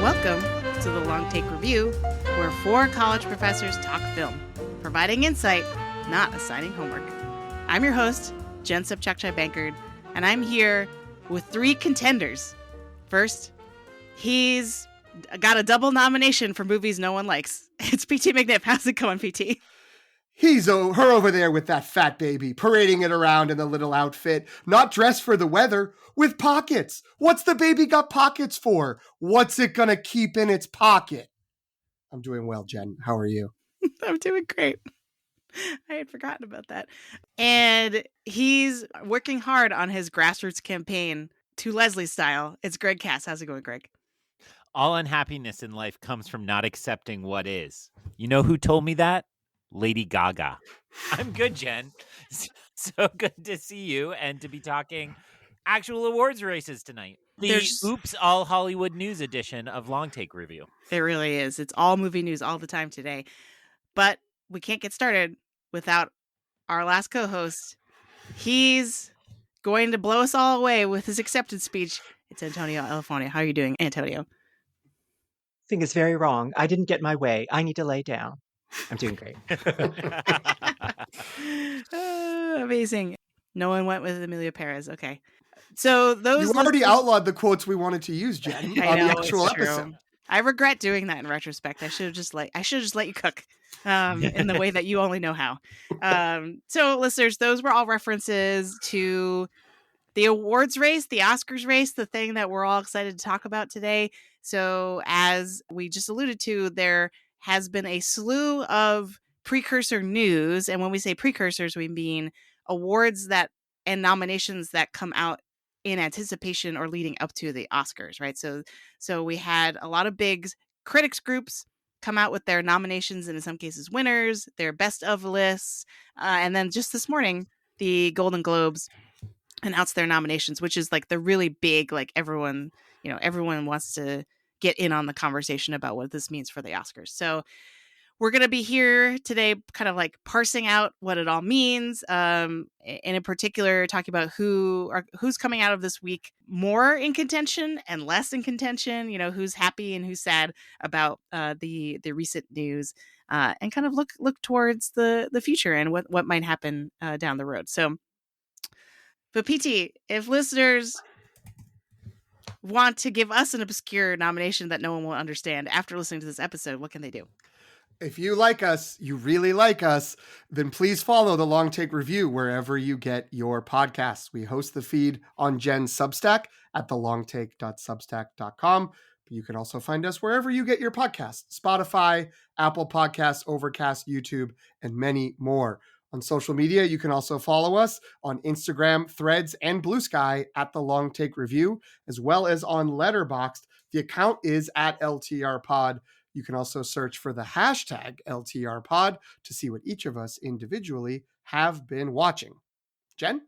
Welcome to the Long Take Review, where four college professors talk film, providing insight, not assigning homework. I'm your host, Jen Subchakchai-Bankard, and I'm here with three contenders. First, he's got a double nomination for movies no one likes. It's PT McNiff. How's it going, PT? He's her over there with that fat baby, parading it around in a little outfit, not dressed for the weather, with pockets. What's the baby got pockets for? What's it gonna keep in its pocket? I'm doing well, Jen. How are you? I'm doing great. I had forgotten about that. And he's working hard on his grassroots campaign to Leslie style. It's Greg Cass. How's it going, Greg? All unhappiness in life comes from not accepting what is. You know who told me that? Lady Gaga. I'm good, Jen. So good to see you and to be talking actual awards races tonight. Oops, all Hollywood news edition of Long Take Review. It really is. It's all movie news all the time today. But we can't get started without our last co-host. He's going to blow us all away with his acceptance speech. It's Antonio Elifonia. How are you doing, Antonio? I think it's very wrong. I didn't get my way. I need to lay down. I'm doing great. Amazing. No one went with Emilia Perez. Okay. So those... You already outlawed the quotes we wanted to use, Jen, on the actual episode. I regret doing that in retrospect. I should have just let you cook in the way that you only know how. So listeners, those were all references to the awards race, the Oscars race, the thing that we're all excited to talk about today. So as we just alluded to, there has been a slew of precursor news. And when we say precursors, we mean awards that and nominations that come out in anticipation or leading up to the Oscars, right? So we had a lot of big critics groups come out with their nominations and in some cases winners, their best of lists. And then just this morning, the Golden Globes announced their nominations, which is like the really big, like everyone wants to get in on the conversation about what this means for the Oscars. So we're going to be here today kind of like parsing out what it all means, and in particular talking about who's coming out of this week more in contention and less in contention, who's happy and who's sad about the recent news, and kind of look towards the future and what might happen down the road. So, but PT, if listeners want to give us an obscure nomination that no one will understand after listening to this episode, what can they do? If you like us, you really like us, then please follow the Long Take Review wherever you get your podcasts. We host the feed on Jen's Substack at thelongtake.substack.com. But you can also find us wherever you get your podcasts: Spotify, Apple Podcasts, Overcast, YouTube, and many more. On social media, you can also follow us on Instagram, Threads, and Blue Sky at The Long Take Review, as well as on Letterboxd. The account is at LTRpod. You can also search for the hashtag LTRpod to see what each of us individually have been watching. Jen?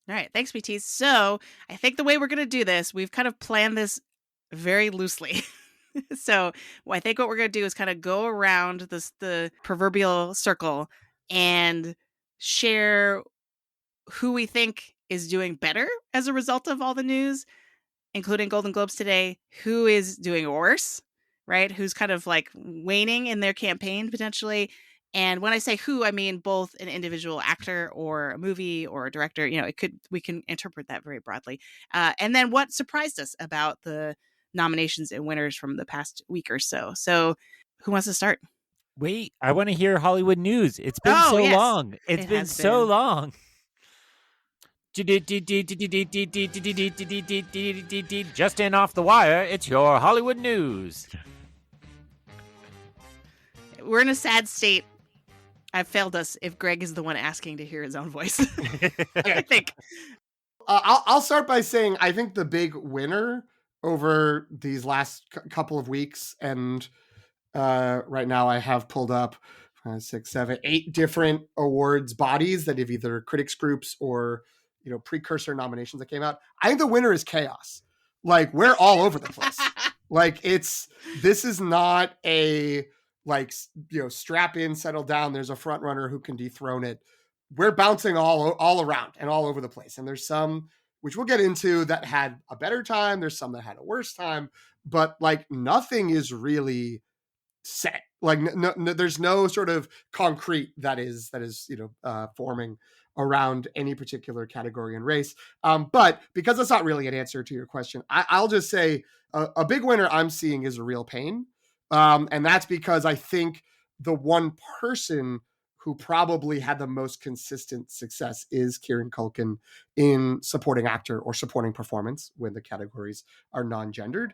All right. Thanks, BT. So I think the way we're going to do this, we've kind of planned this very loosely. So I think what we're going to do is kind of go around the proverbial circle and share who we think is doing better as a result of all the news, including Golden Globes today, who is doing worse, right? Who's kind of like waning in their campaign potentially. And when I say who, I mean both an individual actor or a movie or a director. We can interpret that very broadly. And then what surprised us about the nominations and winners from the past week or so. So who wants to start? Wait, I want to hear Hollywood news. It's been long. It's been so long. Just in off the wire, it's your Hollywood news. We're in a sad state. I've failed us if Greg is the one asking to hear his own voice. I think. I'll start by saying I think the big winner over these last couple of weeks, and right now I have pulled up 6, 7, 8 different awards bodies that have either critics groups or precursor nominations that came out. I think the winner is chaos. Like, we're all over the place. Like, this is not a strap in, settle down, there's a front runner who can dethrone it. We're bouncing all around and all over the place. And there's some which we'll get into, that had a better time. There's some that had a worse time, but like nothing is really set. Like there's no sort of concrete that is forming around any particular category and race. But because that's not really an answer to your question, I'll just say a big winner I'm seeing is A Real Pain, and that's because I think the one person who probably had the most consistent success is Kieran Culkin in supporting actor or supporting performance when the categories are non-gendered,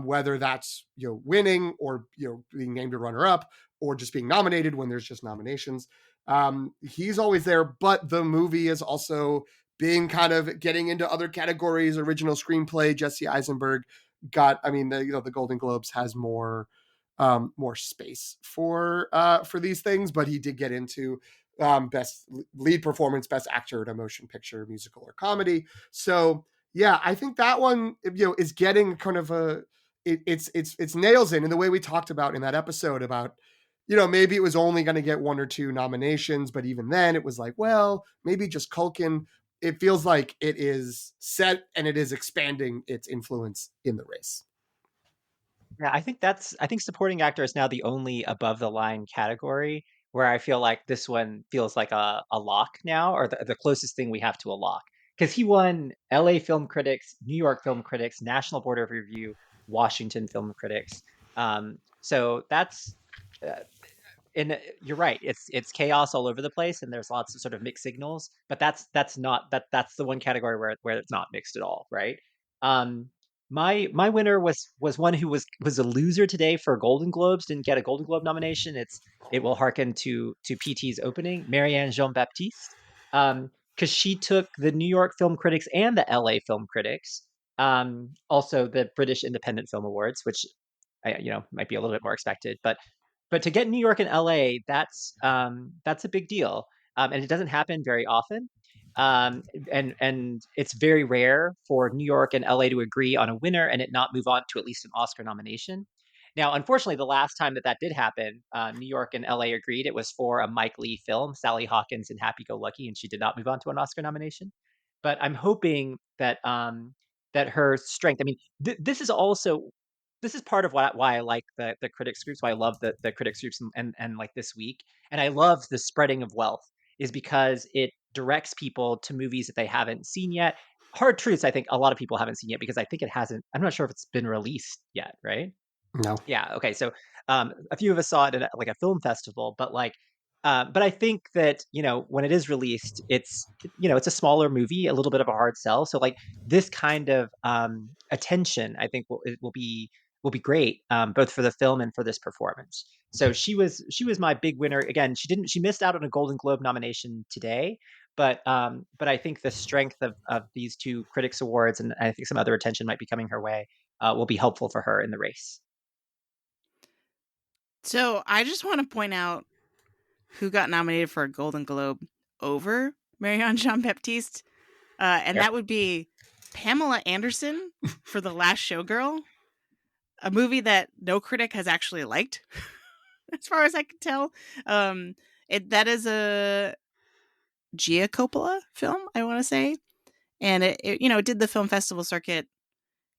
whether that's winning or being named a runner-up or just being nominated when there's just nominations. He's always there, but the movie is also being kind of getting into other categories. Original screenplay, Jesse Eisenberg got, the Golden Globes has more space for these things, but he did get into best lead performance, best actor in a motion picture, musical, or comedy. So yeah, I think that one is getting kind of it's nails in the way we talked about in that episode about maybe it was only going to get 1 or 2 nominations, but even then it was like, well, maybe just Culkin. It feels like it is set and it is expanding its influence in the race. Yeah, I think supporting actor is now the only above the line category where I feel like this one feels like a lock now, or the closest thing we have to a lock. Because he won LA Film Critics, New York Film Critics, National Board of Review, Washington Film Critics. So that's uh, and you're right. It's chaos all over the place, and there's lots of sort of mixed signals. But that's the one category where it's not mixed at all, right? Um, my winner was one who was a loser today for Golden Globes, didn't get a Golden Globe nomination. It will hearken to PT's opening, Marianne Jean Baptiste, because she took the New York Film Critics and the LA Film Critics, also the British Independent Film Awards, which might be a little bit more expected, but to get New York and LA, that's a big deal, and it doesn't happen very often. And it's very rare for New York and LA to agree on a winner and it not move on to at least an Oscar nomination. Now, unfortunately, the last time that did happen, New York and LA agreed. It was for a Mike Leigh film, Sally Hawkins and Happy Go Lucky, and she did not move on to an Oscar nomination. But I'm hoping that that her strength. I mean, this is part of why I like the critics groups, why I love the critics groups and like this week. And I love the spreading of wealth is because it directs people to movies that they haven't seen yet. Hard Truths, I think a lot of people haven't seen yet because I think it hasn't, I'm not sure if it's been released yet, right? No. Yeah. Okay. So a few of us saw it at like a film festival, but I think that when it is released, it's a smaller movie, a little bit of a hard sell. So like this kind of attention, I think will be great, both for the film and for this performance. So she was my big winner. Again, she missed out on a Golden Globe nomination today, but I think the strength of these two critics awards, and I think some other attention might be coming her way, will be helpful for her in the race. So I just want to point out who got nominated for a Golden Globe over Marianne Jean Baptiste, and that would be Pamela Anderson for The Last Showgirl, a movie that no critic has actually liked, as far as I can tell. That is a Gia Coppola film, I want to say, and it did the film festival circuit.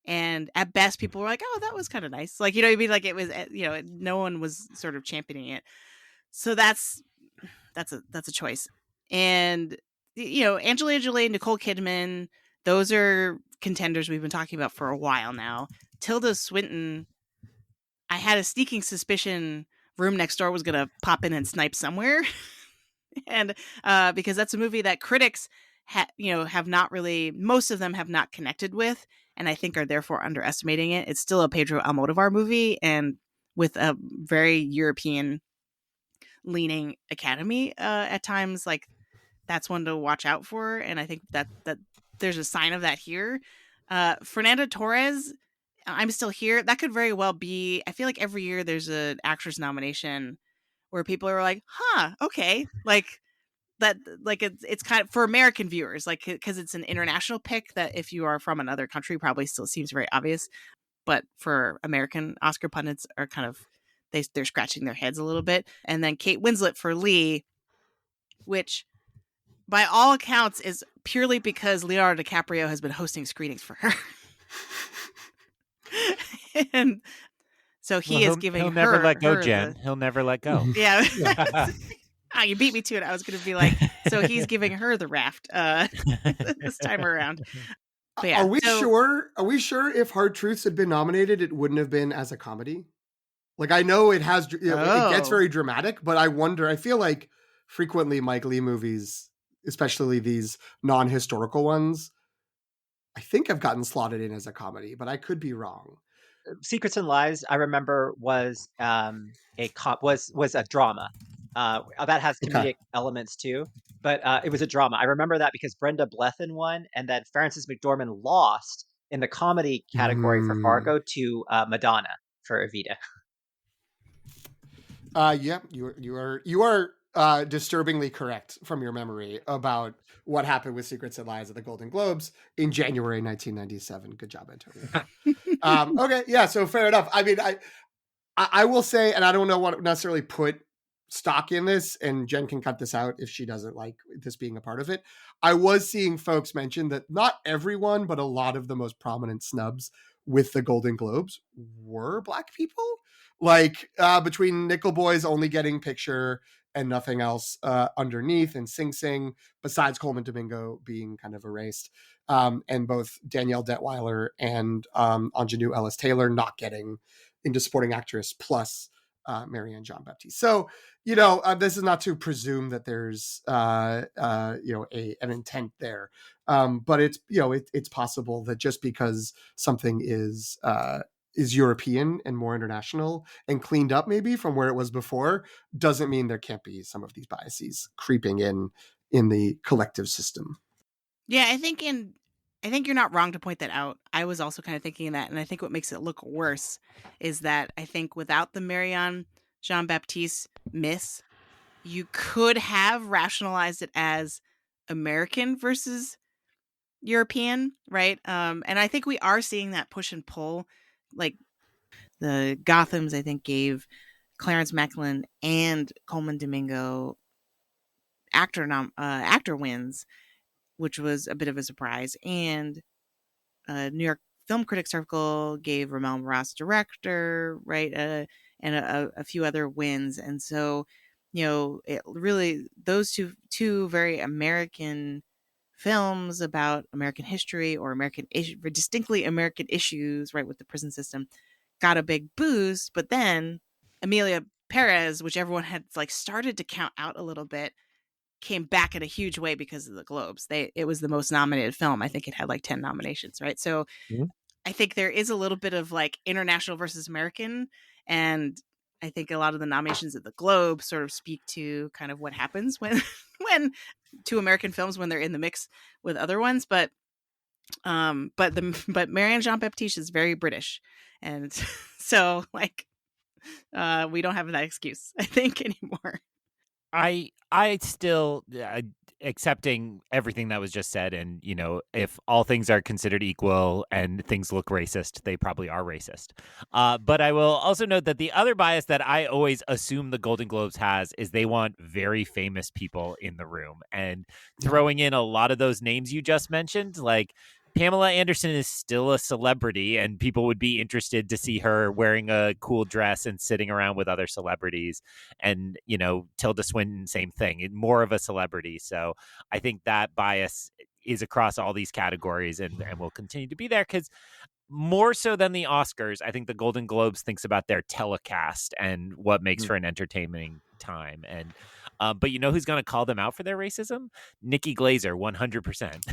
And at best, people were like, "Oh, that was kind of nice." Like, I mean, like it was, no one was sort of championing it. So that's a choice. And Angelina Jolie, Nicole Kidman, those are contenders we've been talking about for a while now. Tilda Swinton, I had a sneaking suspicion Room Next Door was gonna pop in and snipe somewhere, and because that's a movie that critics have not really, most of them have not connected with, and I think are therefore underestimating it. It's still a Pedro Almodovar movie, and with a very European leaning Academy at times. Like that's one to watch out for, and I think that there's a sign of that here. Fernanda Torres, I'm Still Here. That could very well be. I feel like every year there's an actress nomination where people are like, "Huh, okay," like that. Like it's kind of for American viewers, like because it's an international pick that if you are from another country, probably still seems very obvious. But for American Oscar pundits are kind of they're scratching their heads a little bit. And then Kate Winslet for Lee, which by all accounts, is purely because Leonardo DiCaprio has been hosting screenings for her. And so he is giving he'll her. never let go, her Jen. the- He'll never let go. yeah. Yeah. You beat me to it. I was going to be like, so he's giving her the raft this time around. But yeah, Are we sure? Are we sure if Hard Truths had been nominated, it wouldn't have been as a comedy? Like, I know it has, it gets very dramatic, but I wonder. I feel like frequently Mike Leigh movies, especially these non-historical ones, I think have gotten slotted in as a comedy, but I could be wrong. Secrets and Lies, I remember, was was a drama. That has comedic elements too, but it was a drama. I remember that because Brenda Blethyn won, and then Frances McDormand lost in the comedy category for Fargo to Madonna for Evita. Yeah, you are disturbingly correct from your memory about what happened with Secrets and Lies at the Golden Globes in January 1997. Good job, Antonio. Okay, yeah, so fair enough. I mean, I will say, and I don't know what necessarily put stock in this, and Jen can cut this out if she doesn't like this being a part of it. I was seeing folks mention that not everyone, but a lot of the most prominent snubs with the Golden Globes were Black people. Like between Nickel Boys only getting picture and nothing else underneath, and Sing Sing, besides Coleman Domingo being kind of erased, and both Danielle Detweiler and Ingenue Ellis Taylor not getting into supporting actress, plus Marianne Jean-Baptiste. So, this is not to presume that there's, an intent there. But it's, it's possible that just because something is European and more international and cleaned up maybe from where it was before, doesn't mean there can't be some of these biases creeping in the collective system. Yeah, I think you're not wrong to point that out. I was also kind of thinking that, and I think what makes it look worse is that I think without the Marianne Jean-Baptiste miss, you could have rationalized it as American versus European, right? And I think we are seeing that push and pull. Like the Gothams, I think, gave Clarence Macklin and Coleman Domingo actor wins, which was a bit of a surprise. And New York Film Critics Circle gave Ramel Ross director, right, and a few other wins. And so, it really, those two very American films about American history or distinctly American issues, right, with the prison system, got a big boost. But then Emilia Perez, which everyone had like started to count out a little bit, came back in a huge way because of the Globes. It was the most nominated film. I think it had like 10 nominations, right? So I think there is a little bit of like international versus American, and I think a lot of the nominations at the Globe sort of speak to kind of what happens when two American films when they're in the mix with other ones. But Marianne Jean-Baptiste is very British, and so like we don't have that excuse, I think, anymore. I still accepting everything that was just said, and if all things are considered equal and things look racist, they probably are racist. But I will also note that the other bias that I always assume the Golden Globes has is they want very famous people in the room, and throwing in a lot of those names you just mentioned, like Pamela Anderson is still a celebrity, and people would be interested to see her wearing a cool dress and sitting around with other celebrities. And, Tilda Swinton, same thing, more of a celebrity. So I think that bias is across all these categories and will continue to be there, because more so than the Oscars, I think the Golden Globes thinks about their telecast and what makes for an entertaining time. And but who's going to call them out for their racism? Nikki Glaser, 100%.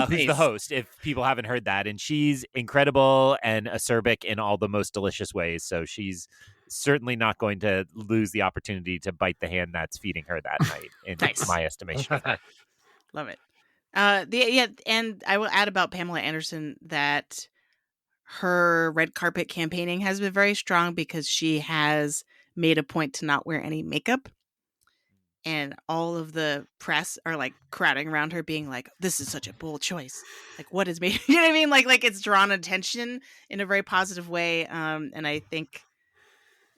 Who's the host, if people haven't heard that. And she's incredible and acerbic in all the most delicious ways. So she's certainly not going to lose the opportunity to bite the hand that's feeding her that night, in my estimation. Love it. And I will add about Pamela Anderson that her red carpet campaigning has been very strong because she has made a point to not wear any makeup. And all of the press are like crowding around her being like, this is such a bold choice. Like, what is made, you know what I mean? Like it's drawn attention in a very positive way. And I think,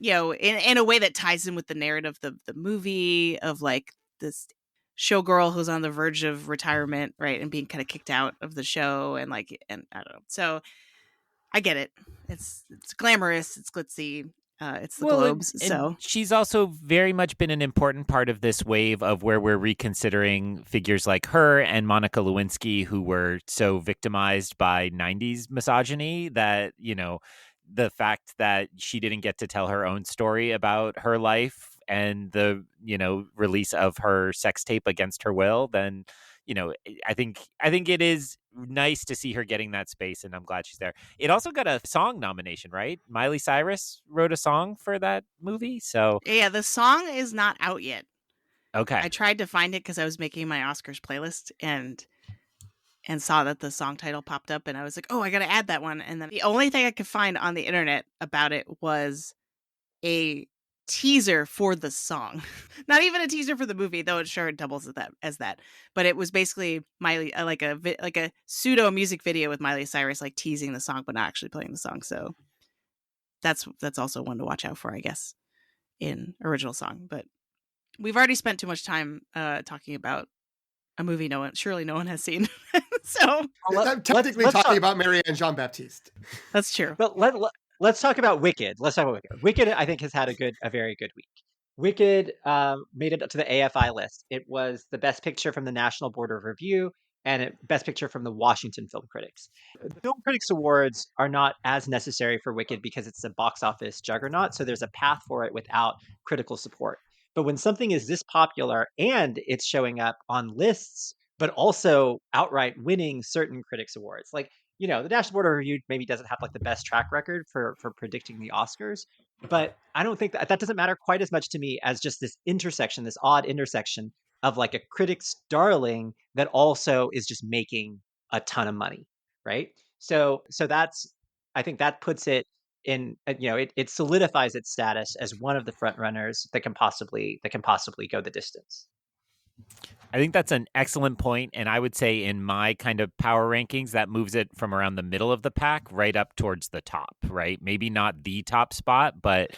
in a way that ties in with the narrative of the movie of like this showgirl who's on the verge of retirement, right, and being kind of kicked out of the show, and I don't know. So I get it. It's glamorous. It's glitzy. It's the Globes. And So she's also very much been an important part of this wave of where we're reconsidering figures like her and Monica Lewinsky, who were so victimized by 90s misogyny that, the fact that she didn't get to tell her own story about her life and the, release of her sex tape against her will, then, I think it is nice to see her getting that space, and I'm glad she's there. It also got a song nomination, right? Miley Cyrus wrote a song for that movie, so yeah, the song is not out yet. okay. I tried to find it because I was making my Oscars playlist and saw that the song title popped up, and I was like, oh, I got to add that one. And then the only thing I could find on the internet about it was a teaser for the song. Not even a teaser for the movie, though it doubles as that. But it was basically Miley, like a pseudo music video with Miley Cyrus like teasing the song but not actually playing the song. So that's also one to watch out for, I guess, in original song. But we've already spent too much time talking about a movie surely no one has seen. So I'm technically talking about Marianne Jean-Baptiste. That's true. But let's talk about Wicked. Let's talk about Wicked. Wicked, I think, has had a very good week. Wicked made it up to the AFI list. It was the Best Picture from the National Board of Review and Best Picture from the Washington Film Critics. The Film Critics Awards are not as necessary for Wicked because it's a box office juggernaut, so there's a path for it without critical support. But when something is this popular and it's showing up on lists, but also outright winning certain critics awards, like, the National Board of Review maybe doesn't have like the best track record for predicting the Oscars, but I don't think that doesn't matter quite as much to me as just this odd intersection of like a critic's darling that also is just making a ton of money, right? So that's, I think that puts it in, it solidifies its status as one of the front runners that can possibly go the distance. I think that's an excellent point, and I would say in my kind of power rankings, that moves it from around the middle of the pack right up towards the top, right? Maybe not the top spot, but,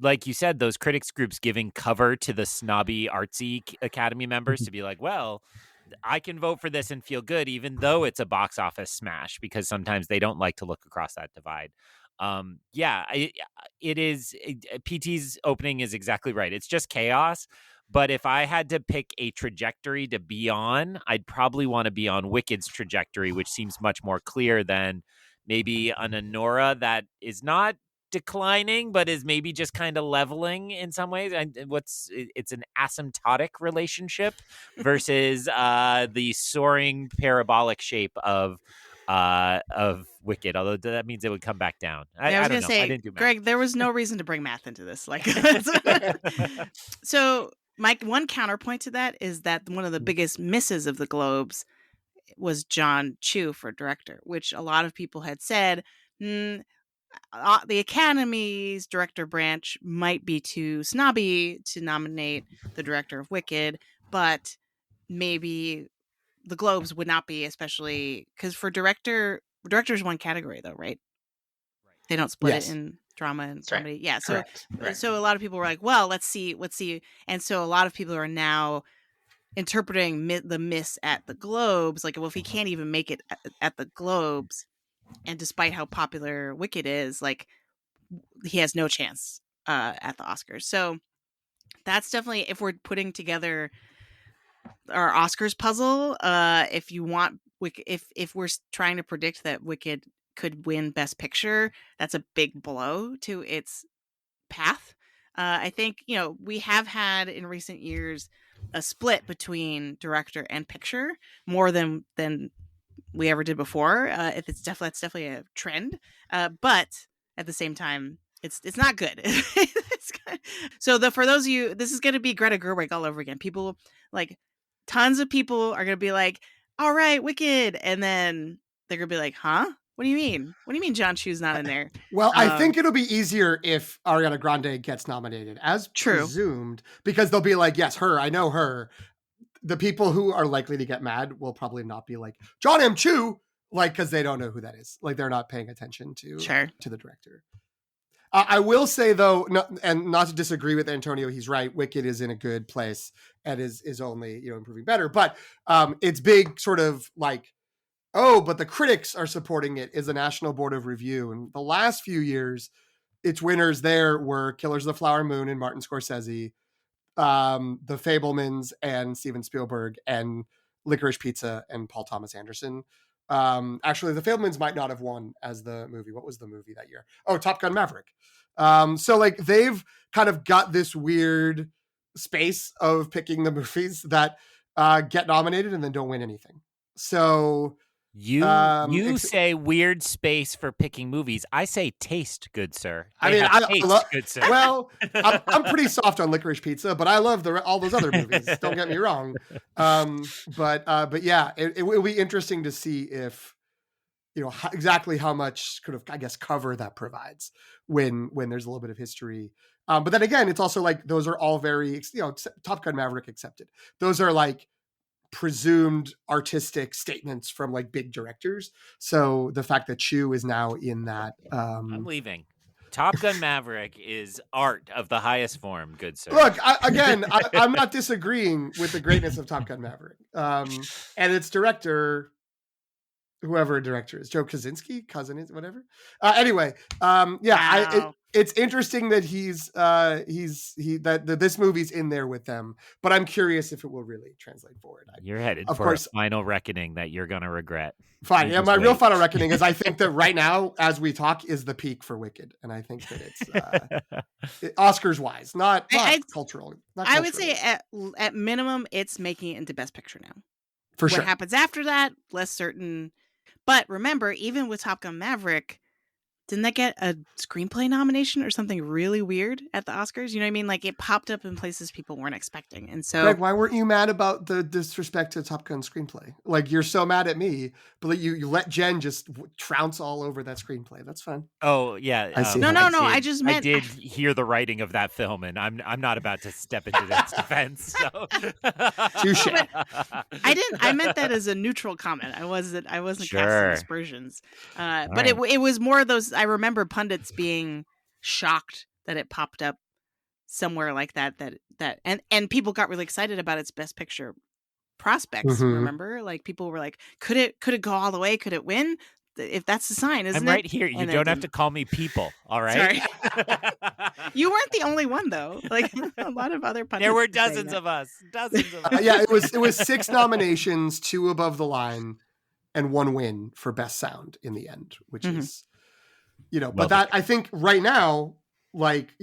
like you said, those critics groups giving cover to the snobby artsy Academy members to be like, well, I can vote for this and feel good, even though it's a box office smash, because sometimes they don't like to look across that divide. It is. PT's opening is exactly right. It's just chaos. But if I had to pick a trajectory to be on, I'd probably want to be on Wicked's trajectory, which seems much more clear than maybe an Anora that is not declining, but is maybe just kind of leveling in some ways. It's an asymptotic relationship versus the soaring parabolic shape of Wicked, although that means it would come back down. I was don't know. Say, I didn't do math. Greg, there was no reason to bring math into this. So my one counterpoint to that is that one of the biggest misses of the Globes was John Chu for director, which a lot of people had said the Academy's director branch might be too snobby to nominate the director of Wicked, but maybe the Globes would not be, especially because for director's one category though, right? They don't split it in drama and comedy. Right. Yeah. So so a lot of people were like, well, let's see. And so a lot of people are now interpreting the miss at the Globes. Like, well, if he can't even make it at the Globes, and despite how popular Wicked is, like, he has no chance at the Oscars. So that's definitely, if we're putting together our Oscars puzzle, if you want if we're trying to predict that Wicked could win Best Picture, that's a big blow to its path. I think, we have had in recent years a split between director and picture more than we ever did before. That's definitely a trend, but at the same time, it's not good. So for those of you, this is going to be Greta Gerwig all over again. People, like, tons of people are going to be like, all right, Wicked, and then they're going to be like, huh? What do you mean? What do you mean John Chu's not in there? Well, I think it'll be easier if Ariana Grande gets nominated, as presumed, because they'll be like, yes, her, I know her. The people who are likely to get mad will probably not be like, John M. Chu, like, because they don't know who that is. Like, they're not paying attention to the director. I will say though, and not to disagree with Antonio, he's right. Wicked is in a good place and is only improving better. But it's big, sort of like, oh, but the critics are supporting it is a National Board of Review. And the last few years, its winners there were Killers of the Flower Moon and Martin Scorsese, The Fabelmans and Steven Spielberg, and Licorice Pizza and Paul Thomas Anderson. Actually, The Fabelmans might not have won as the movie. What was the movie that year? Oh, Top Gun Maverick. So like they've kind of got this weird space of picking the movies that get nominated and then don't win anything. So you say weird space for picking movies. I say taste, good sir. Good sir. Well, I'm pretty soft on Licorice Pizza, but I love all those other movies. Don't get me wrong. But yeah, it will be interesting to see if exactly how much kind of, I guess, cover that provides when there's a little bit of history. But then again, it's also like those are all very Top Gun Maverick accepted. Those are like presumed artistic statements from like big directors. So the fact that Chew is now in that, I'm leaving. Top Gun Maverick is art of the highest form, good sir. Look, I'm not disagreeing with the greatness of Top Gun Maverick, and its director, whoever director is, Joe Kosinski, whatever. Anyway, Wow. It's interesting that that this movie's in there with them, but I'm curious if it will really translate forward. You're headed for a final reckoning that you're going to regret. Fine. Yeah, my real final reckoning is I think that right now, as we talk, is the peak for Wicked, and I think that it's Oscars wise, not cultural. I would say at minimum, it's making it into Best Picture now. For sure. What happens after that, less certain. But remember, even with Top Gun Maverick, didn't that get a screenplay nomination or something really weird at the Oscars? You know what I mean? Like it popped up in places people weren't expecting. And so, Greg, why weren't you mad about the disrespect to Top Gun screenplay? Like you're so mad at me, but you let Jen just trounce all over that screenplay. That's fine. Oh yeah. I see. No. I just meant I did hear the writing of that film, and I'm not about to step into that defense. So. Touche. I meant that as a neutral comment. I wasn't Sure. casting aspersions. But right. it was more of those. I remember pundits being shocked that it popped up somewhere like that and people got really excited about its Best Picture prospects. Mm-hmm. Remember, like people were like, could it go all the way? Could it win? If that's the sign, isn't it? I'm right here. You don't have to call me people. All right. Sorry. You weren't the only one though. Like a lot of other pundits. There were dozens of us. Yeah, it was 6 nominations, 2 above the line, and 1 win for Best Sound in the end, which is, but that I think right now, like,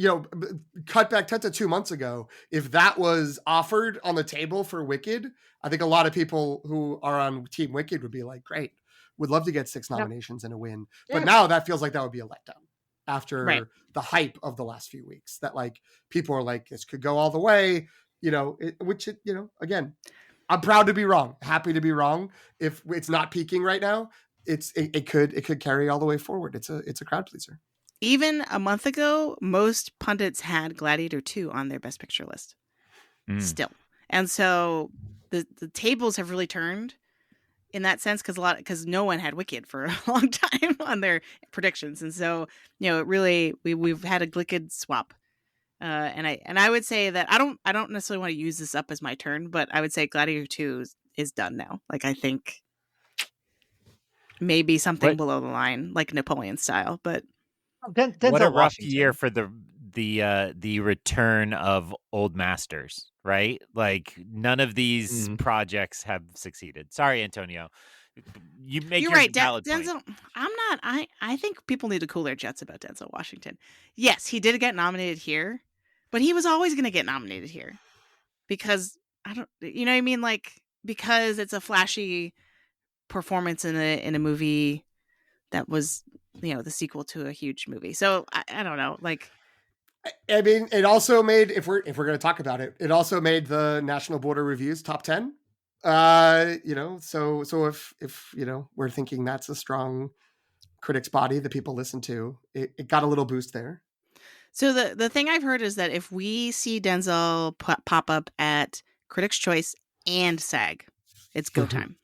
cut back 10 to 2 months ago, if that was offered on the table for Wicked, I think a lot of people who are on Team Wicked would be like, great, would love to get 6 nominations and a win. Yeah. But now that feels like that would be a letdown after the hype of the last few weeks, that like people are like, this could go all the way, again, I'm proud to be wrong, happy to be wrong. If it's not peaking right now, it could carry all the way forward. It's a crowd pleaser. Even a month ago, most pundits had Gladiator 2 on their Best Picture list still. And so the tables have really turned in that sense, because no one had Wicked for a long time on their predictions. And so, it really, we've had a Wicked swap. And I would say that I don't necessarily want to use this up as my turn, but I would say Gladiator 2 is done now. Like, I think maybe something below the line, like Napoleon style, but what a rough year for the return of old masters, right? Like none of these projects have succeeded. Sorry, Antonio. You're right, valid Denzel. point. I think people need to cool their jets about Denzel Washington. Yes, he did get nominated here, but he was always going to get nominated here because you know what I mean? Like, because it's a flashy performance in a movie that was, the sequel to a huge movie. So I don't know. Like, I mean, it also made, if we're going to talk about it, it also made the National Board of Review's top 10. So if we're thinking that's a strong critics body that people listen to, it got a little boost there. So the thing I've heard is that if we see Denzel pop up at Critics' Choice and SAG, it's go time.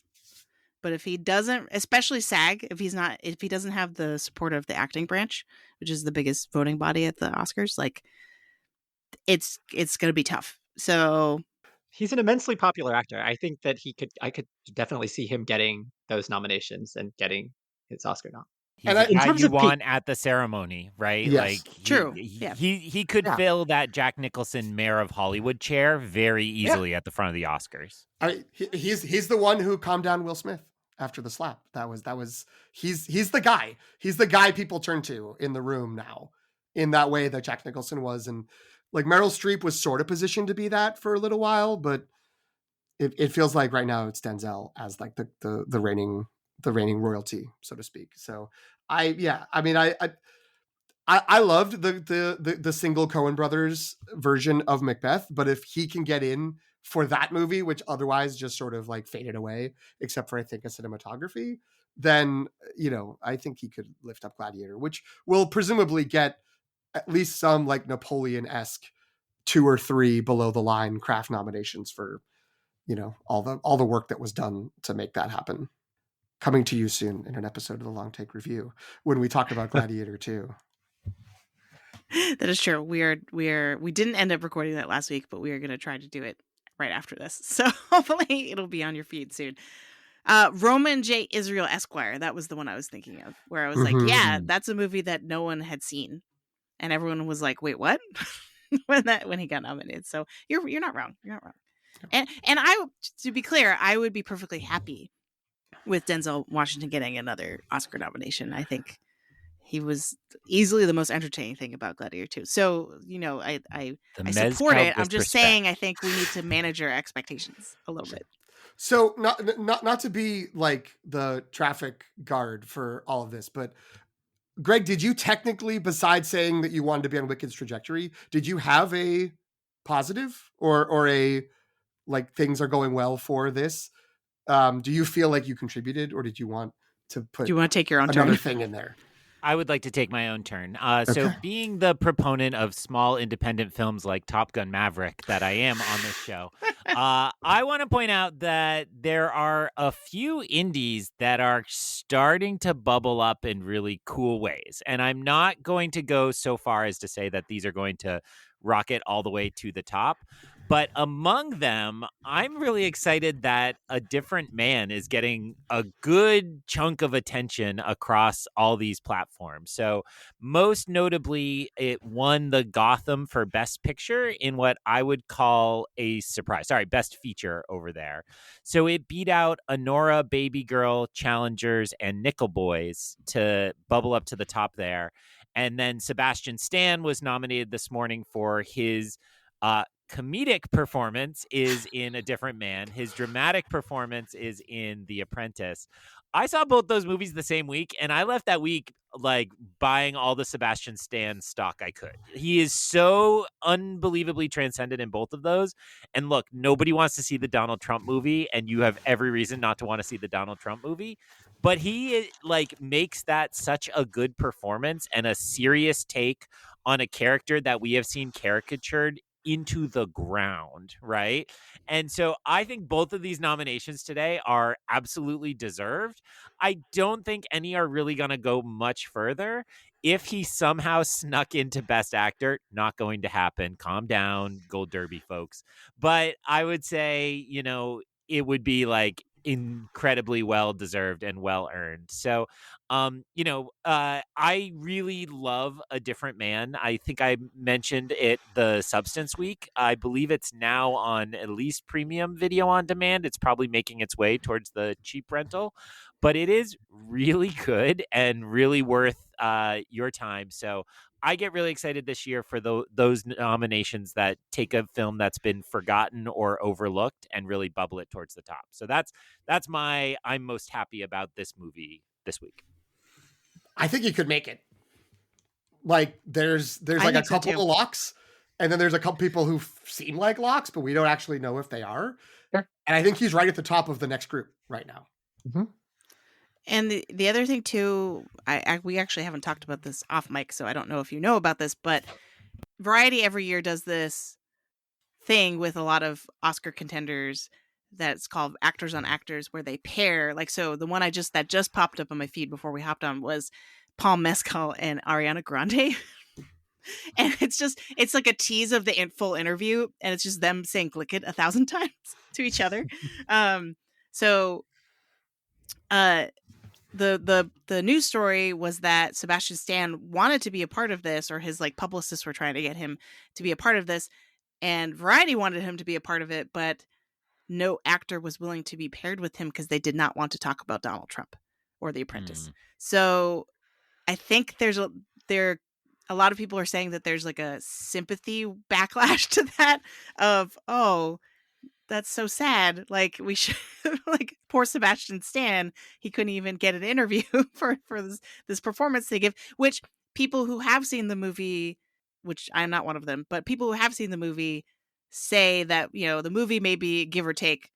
But if he doesn't, especially SAG, if he doesn't have the support of the acting branch, which is the biggest voting body at the Oscars, like it's going to be tough. So He's an immensely popular actor. I think that I could definitely see him getting those nominations and getting his Oscar nom. He's And a in guy terms you of peak, want at the ceremony, right? yes, Like true. Yeah. he could Yeah. fill that Jack Nicholson Mayor of Hollywood chair very Yeah. easily at the front of the Oscars. he's the one who calmed down Will Smith after the slap. He's the guy. He's the guy people turn to in the room now, in that way that Jack Nicholson was. And like Meryl Streep was sort of positioned to be that for a little while, but it feels like right now it's Denzel as like the reigning royalty, so to speak. So I loved the single Coen brothers version of Macbeth, but if he can get in for that movie, which otherwise just sort of like faded away, except for I think a cinematography, then I think he could lift up Gladiator, which will presumably get at least some like Napoleon-esque 2 or 3 below the line craft nominations for all the work that was done to make that happen. Coming to you soon in an episode of the Long Take Review when we talk about Gladiator 2. That is true. We didn't end up recording that last week, but we are going to try to do it right after this. So hopefully it'll be on your feed soon. Roman J. Israel Esquire. That was the one I was thinking of, where I was like, yeah, that's a movie that no one had seen. And everyone was like, wait, what? when he got nominated. So you're not wrong. You're not wrong. And to be clear, I would be perfectly happy with Denzel Washington getting another Oscar nomination. I think he was easily the most entertaining thing about Gladiator 2. So, I support it. I'm just saying I think we need to manage our expectations a little bit. So not to be like the traffic guard for all of this, but Greg, did you technically, besides saying that you wanted to be on Wicked's trajectory, did you have a positive or a like things are going well for this? Do you feel like you contributed, or did you want to put? Do you want to take your own another turn? thing in there? I would like to take my own turn. Okay. So being the proponent of small independent films like Top Gun Maverick that I am on this show, I want to point out that there are a few indies that are starting to bubble up in really cool ways. And I'm not going to go so far as to say that these are going to rocket all the way to the top. But among them, I'm really excited that A Different Man is getting a good chunk of attention across all these platforms. So most notably, it won the Gotham for Best Picture in what I would call a surprise. Sorry, Best Feature over there. So it beat out Anora, Baby Girl, Challengers, and Nickel Boys to bubble up to the top there. And then Sebastian Stan was nominated this morning for his comedic performance is in A Different Man. His dramatic performance is in The Apprentice. I saw both those movies the same week, and I left that week like buying all the Sebastian Stan stock I could. He is so unbelievably transcendent in both of those. And look, nobody wants to see the Donald Trump movie, and you have every reason not to want to see the Donald Trump movie. But he like makes that such a good performance and a serious take on a character that we have seen caricatured into the ground, right? And so I think both of these nominations today are absolutely deserved. I don't think any are really going to go much further. If he somehow snuck into Best Actor, not going to happen. Calm down, Gold Derby folks. But I would say, it would be like incredibly well deserved and well earned. So I really love A Different Man. I think I mentioned it the Substance Week. I believe it's now on at least premium video on demand. It's probably making its way towards the cheap rental, but it is really good and really worth your time. So I get really excited this year for those nominations that take a film that's been forgotten or overlooked and really bubble it towards the top. So that's I'm most happy about this movie this week. I think you could make it. Like there's like a couple of locks, and then there's a couple people who seem like locks, but we don't actually know if they are. Sure. And I think he's right at the top of the next group right now. Mm-hmm. And the other thing too, we actually haven't talked about this off mic, so I don't know if you know about this, but Variety every year does this thing with a lot of Oscar contenders that's called Actors on Actors, where they pair, like, so the one that just popped up on my feed before we hopped on was Paul Mescal and Ariana Grande. And it's like a tease of the full interview, and it's just them saying "click it" 1,000 times to each other. So the news story was that Sebastian Stan wanted to be a part of this, or his like publicists were trying to get him to be a part of this, and Variety wanted him to be a part of it, but no actor was willing to be paired with him because they did not want to talk about Donald Trump or The Apprentice. So I think a lot of people are saying that there's like a sympathy backlash to that of, oh, that's so sad. Like, we should, like, poor Sebastian Stan, he couldn't even get an interview for this performance they give, which people who have seen the movie, which I'm not one of them, but people who have seen the movie say that, you know, the movie may be give or take,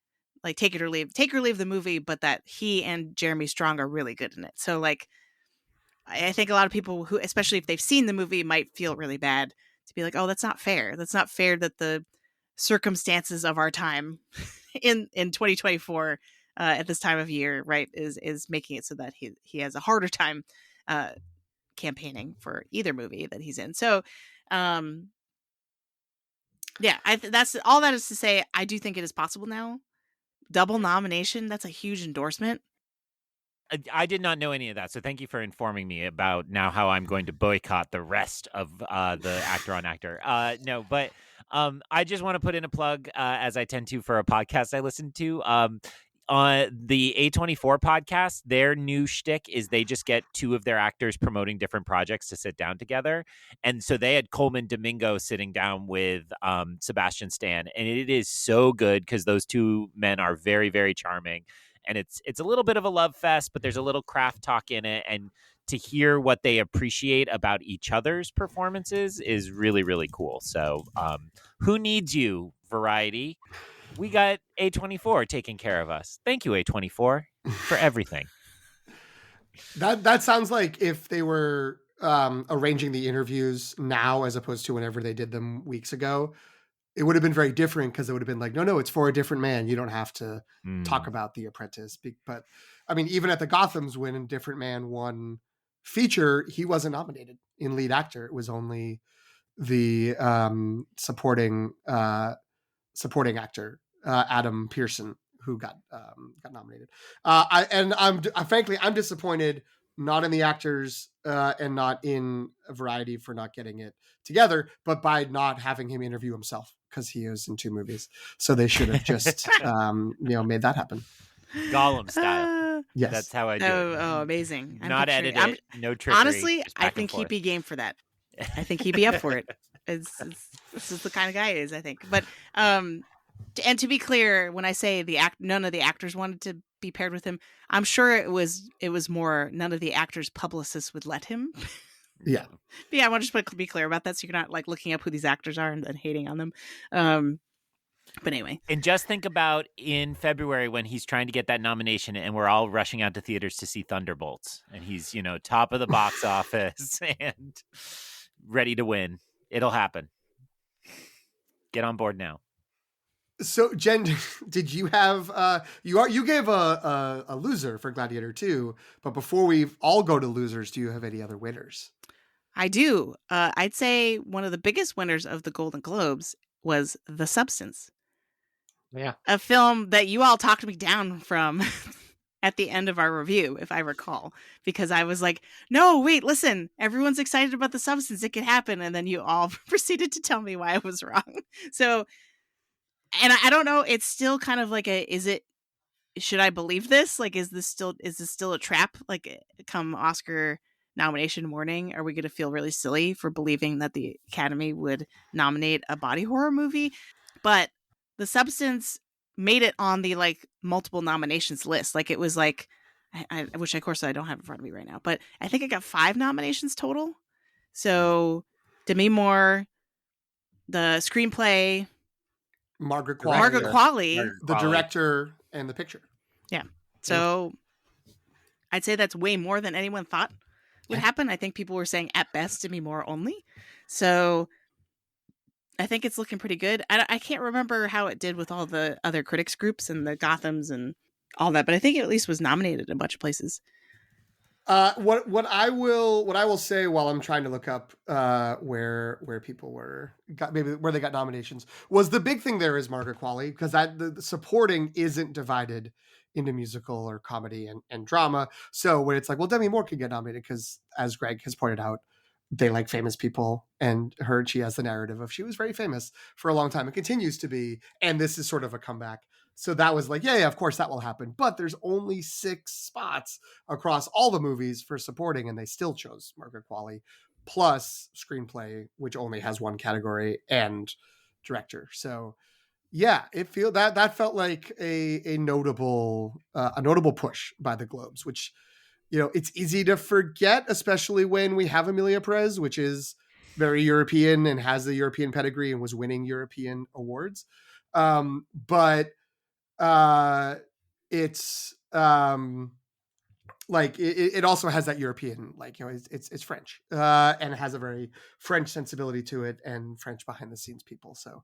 like take or leave the movie, but that he and Jeremy Strong are really good in it. So like, I think a lot of people who, especially if they've seen the movie, might feel really bad to be like, oh, that's not fair. That's not fair that the circumstances of our time in 2024 at this time of year, right, is making it so that he has a harder time campaigning for either movie that he's in. So yeah, that's all that is to say. I do think it is possible now. Double nomination, that's a huge endorsement. I did not know any of that, so thank you for informing me about now how I'm going to boycott the rest of the actor on actor. No, but I just want to put in a plug, as I tend to, for a podcast I listen to. On the A24 podcast, their new shtick is they just get two of their actors promoting different projects to sit down together. And so they had Coleman Domingo sitting down with Sebastian Stan, and it is so good because those two men are very, very charming. And it's a little bit of a love fest, but there's a little craft talk in it. And to hear what they appreciate about each other's performances is really, really cool. So who needs you, Variety? We got A24 taking care of us. Thank you, A24, for everything. That sounds like if they were arranging the interviews now as opposed to whenever they did them weeks ago, it would have been very different because it would have been like, no, it's for a different man. You don't have to talk about The Apprentice. But I mean, even at the Gothams, when a different man won feature, he wasn't nominated in lead actor. It was only the supporting actor, Adam Pearson, who got nominated. I'm disappointed not in the actors and not in Variety for not getting it together, but by not having him interview himself because he is in 2 movies. So they should have just made that happen. Gollum style. Yes, that's how I do it. Oh, amazing! Not edited, no trickery. Honestly, I think he'd be game for that. I think he'd be up for it. This is the kind of guy he is, I think. But and to be clear, when I say none of the actors wanted to be paired with him, I'm sure it was more none of the actors' publicists would let him. Yeah. But yeah, I want to just be clear about that, so you're not like looking up who these actors are and then hating on them. But anyway. And just think about in February when he's trying to get that nomination and we're all rushing out to theaters to see Thunderbolts. And he's, top of the box office and ready to win. It'll happen. Get on board now. So Jen, did you have you gave a loser for Gladiator 2, but before we all go to losers, do you have any other winners? I do. I'd say one of the biggest winners of the Golden Globes was The Substance. Yeah. A film that you all talked me down from at the end of our review, if I recall, because I was like, no, wait, listen, everyone's excited about The Substance. It could happen. And then you all proceeded to tell me why I was wrong. So, and I don't know, it's still kind of like should I believe this? Like, is this still a trap? Like, come Oscar nomination morning, are we going to feel really silly for believing that the Academy would nominate a body horror movie? But The Substance made it on the like multiple nominations list. Like, it was like, which of course I don't have in front of me right now, but I think it got 5 nominations total. So Demi Moore, the screenplay, Margaret Qualley, the director, and the picture. Yeah. So I'd say that's way more than anyone thought would happen. I think people were saying at best Demi Moore only. So I think it's looking pretty good. I can't remember how it did with all the other critics groups and the Gothams and all that, but I think it at least was nominated in a bunch of places. What I will say while I'm trying to look up where people maybe where they got nominations was the big thing there is Margaret Qualley, because the supporting isn't divided into musical or comedy and drama. So when it's like, well, Demi Moore could get nominated because, as Greg has pointed out, they like famous people, and she has the narrative of she was very famous for a long time and continues to be, and this is sort of a comeback. So that was like, yeah, of course that will happen. But there's only 6 spots across all the movies for supporting, and they still chose Margaret Qualley, plus screenplay, which only has 1 category, and director. So yeah, that felt like a notable push by the Globes, which, it's easy to forget, especially when we have Emilia Perez, which is very European and has the European pedigree and was winning European awards. But it's like it also has that European, like, it's French, and it has a very French sensibility to it, and French behind the scenes people. So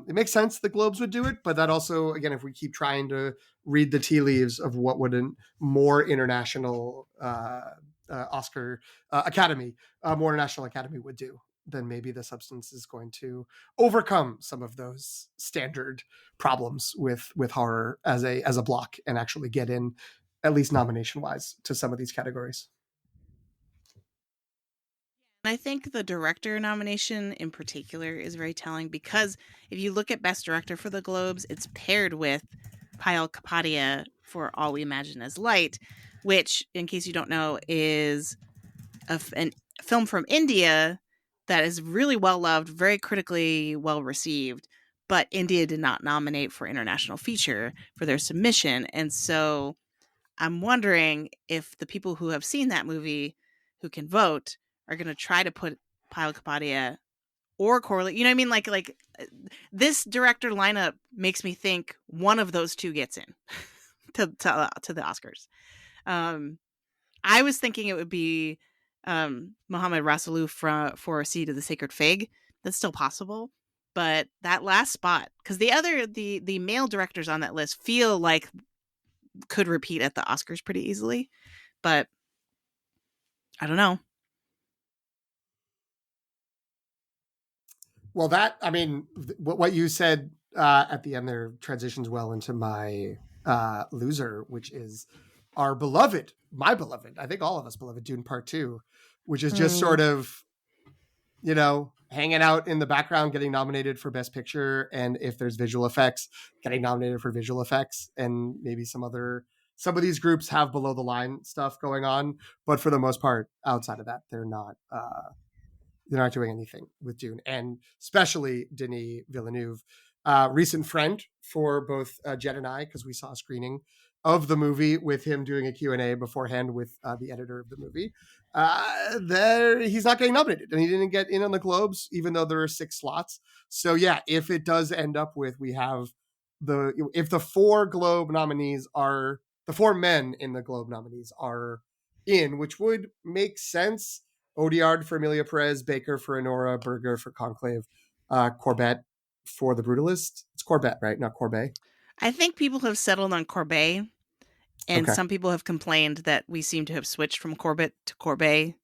it makes sense the Globes would do it, but that also, again, if we keep trying to read the tea leaves of what would a more international Oscar Academy, more international Academy would do, then maybe the substance is going to overcome some of those standard problems with horror as a block, and actually get in, at least nomination wise, to some of these categories. I think the director nomination in particular is very telling, because if you look at Best Director for the Globes, it's paired with Payal Kapadia for All We Imagine as Light, which, in case you don't know, is a film from India that is really well loved, very critically well received, but India did not nominate for International Feature for their submission. And so I'm wondering if the people who have seen that movie who can vote are going to try to put Payal Kapadia or Corley. You know what I mean? Like this director lineup makes me think one of those two gets in to the Oscars. I was thinking it would be Mohammed Rasulou for A Seed of the Sacred Fig. That's still possible. But that last spot, because the male directors on that list feel like could repeat at the Oscars pretty easily, but I don't know. Well, what you said at the end there transitions well into my loser, which is my beloved, I think all of us beloved, Dune Part 2, which is just sort of, hanging out in the background, getting nominated for Best Picture, and if there's visual effects, getting nominated for visual effects, and maybe some of these groups have below the line stuff going on, but for the most part, outside of that, they're not doing anything with Dune, and especially Denis Villeneuve, recent friend for both Jen and I, because we saw a screening of the movie with him doing a Q&A beforehand with the editor of the movie. He's not getting nominated, and he didn't get in on the Globes, even though there are 6 slots. So yeah, if it does end up with, if the 4 Globe nominees are, the 4 men in the Globe nominees are in, which would make sense. Audiard for Emilia Perez, Baker for Honora, Berger for Conclave, Corbett for The Brutalist. It's Corbett, right? Not Corbet. I think people have settled on Corbet, and Okay. some people have complained that we seem to have switched from Corbett to Corbet.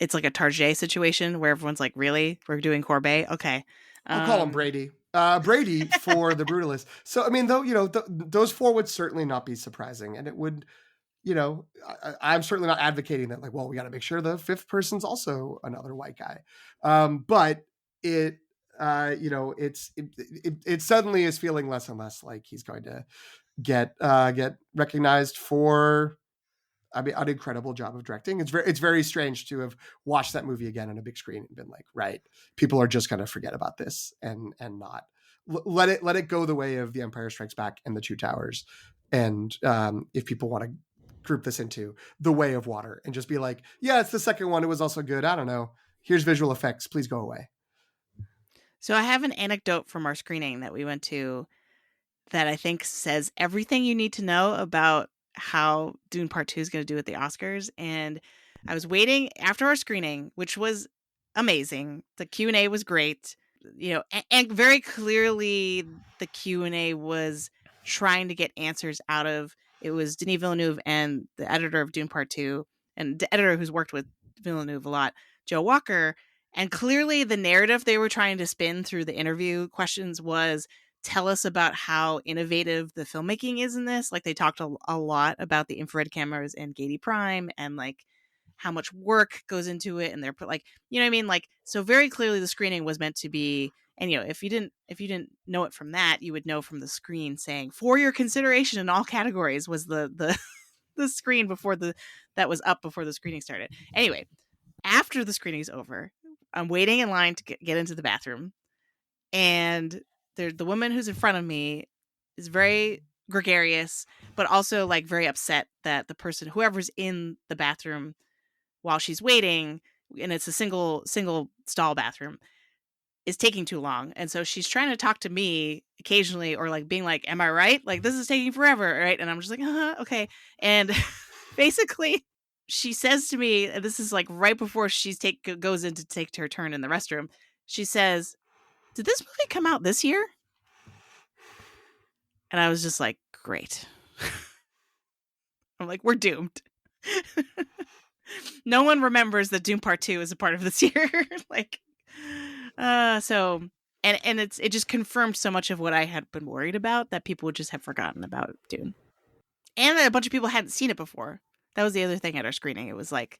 It's like a Target situation where everyone's like, really? We're doing Corbet? Okay. I'll call him Brady. Brady for The Brutalist. So, I mean, though, those 4 would certainly not be surprising, and it would, I'm certainly not advocating that, like, well, we got to make sure the 5th person's also another white guy. But it, it suddenly is feeling less and less like he's going to get recognized for, an incredible job of directing. It's very strange to have watched that movie again on a big screen and been like, right, people are just going to forget about this and not let it go the way of The Empire Strikes Back and The Two Towers. And if people want to group this into The Way of Water and just be like, yeah, it's the second one, it was also good, I don't know, here's visual effects, please go away. So I have an anecdote from our screening that we went to that I think says everything you need to know about how Dune Part 2 is going to do at the Oscars. And I was waiting after our screening, which was amazing. The Q&A was great. and very clearly the Q&A was trying to get answers out of, it was Denis Villeneuve and the editor of Dune Part 2, and the editor who's worked with Villeneuve a lot, Joe Walker. And clearly the narrative they were trying to spin through the interview questions was, tell us about how innovative the filmmaking is in this. Like, they talked a lot about the infrared cameras and Gady Prime, and like how much work goes into it. And they're like, you know what I mean? Like, so very clearly the screening was meant to be, and if you didn't know it from that, you would know from the screen saying, for your consideration in all categories, was the the screen that was up before the screening started. Anyway, after the screening's over, I'm waiting in line to get into the bathroom, and the woman who's in front of me is very gregarious, but also like very upset that the person, whoever's in the bathroom while she's waiting, and it's a single stall bathroom, is taking too long. And so she's trying to talk to me occasionally, or like being like, am I right? Like, this is taking forever, right? And I'm just like, okay. And basically she says to me, and this is like right before goes in to take her turn in the restroom, she says, did this movie come out this year? And I was just like, great. I'm like, we're doomed. No one remembers that Dune Part 2 is a part of this year. Like, so, and it just confirmed so much of what I had been worried about, that people would just have forgotten about Dune. And that a bunch of people hadn't seen it before. That was the other thing at our screening. It was like,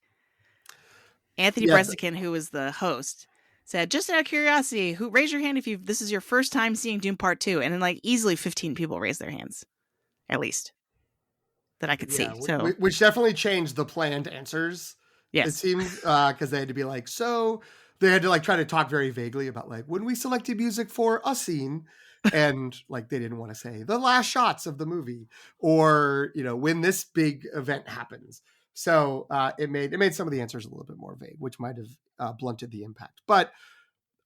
Anthony Brezikin, who was the host, said, just out of curiosity, raise your hand if this is your first time seeing Dune Part 2. And then like easily 15 people raised their hands, at least, that I could see. So, which definitely changed the planned answers. Yes. It seemed, because they had to be like, so they had to like try to talk very vaguely about like, when we selected music for a scene, and like they didn't want to say the last shots of the movie, or when this big event happens. So it made some of the answers a little bit more vague, which might have blunted the impact. But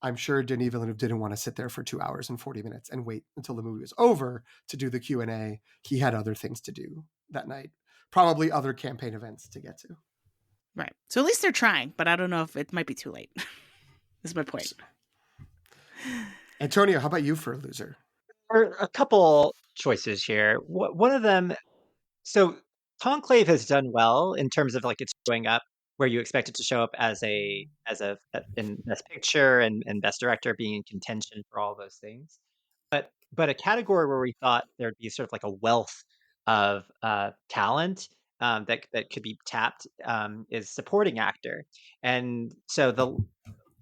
I'm sure Denis Villeneuve didn't want to sit there for 2 hours and 40 minutes and wait until the movie was over to do the Q&A. He had other things to do that night, probably other campaign events to get to. Right. So at least they're trying, but I don't know if it might be too late. That's my point. Antonio, how about you for a loser? There are a couple choices here. One of them, so Conclave has done well in terms of like it's showing up where you expect it to show up as in Best Picture and Best Director, being in contention for all those things. But a category where we thought there'd be sort of like a wealth of talent that could be tapped is supporting actor. And so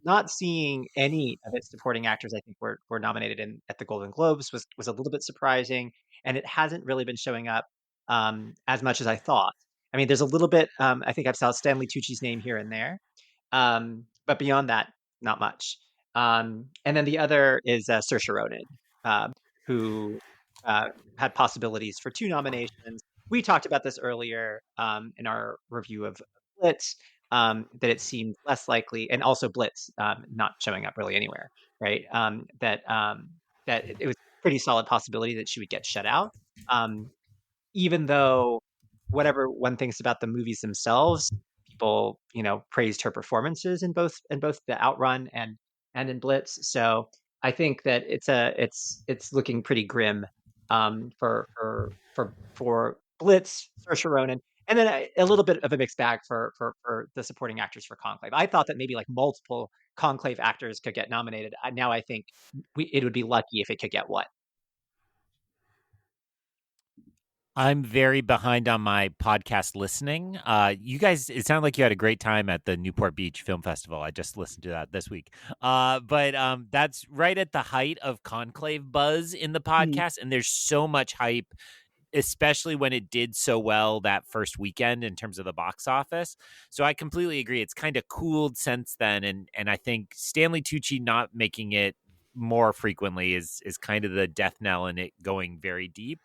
not seeing any of its supporting actors, I think, were nominated at the Golden Globes was a little bit surprising, and it hasn't really been showing up as much as I thought. I mean, there's a little bit. I think I've saw Stanley Tucci's name here and there, but beyond that, not much. And then the other is Saoirse Ronan, who had possibilities for 2 nominations. We talked about this earlier in our review of Blitz, that it seemed less likely, and also Blitz not showing up really anywhere, right? That it was a pretty solid possibility that she would get shut out, even though whatever one thinks about the movies themselves, people praised her performances in both the Outrun and in Blitz. So I think that it's looking pretty grim for Blitz, Saoirse Ronan, and then a little bit of a mixed bag for the supporting actors for Conclave. I thought that maybe like multiple Conclave actors could get nominated. Now I think it would be lucky if it could get one. I'm very behind on my podcast listening. You guys, it sounded like you had a great time at the Newport Beach Film Festival. I just listened to that this week. But that's right at the height of Conclave buzz in the podcast. And there's so much hype, especially when it did so well that first weekend in terms of the box office. So I completely agree. It's kind of cooled since then. And I think Stanley Tucci not making it more frequently is kind of the death knell in it going very deep.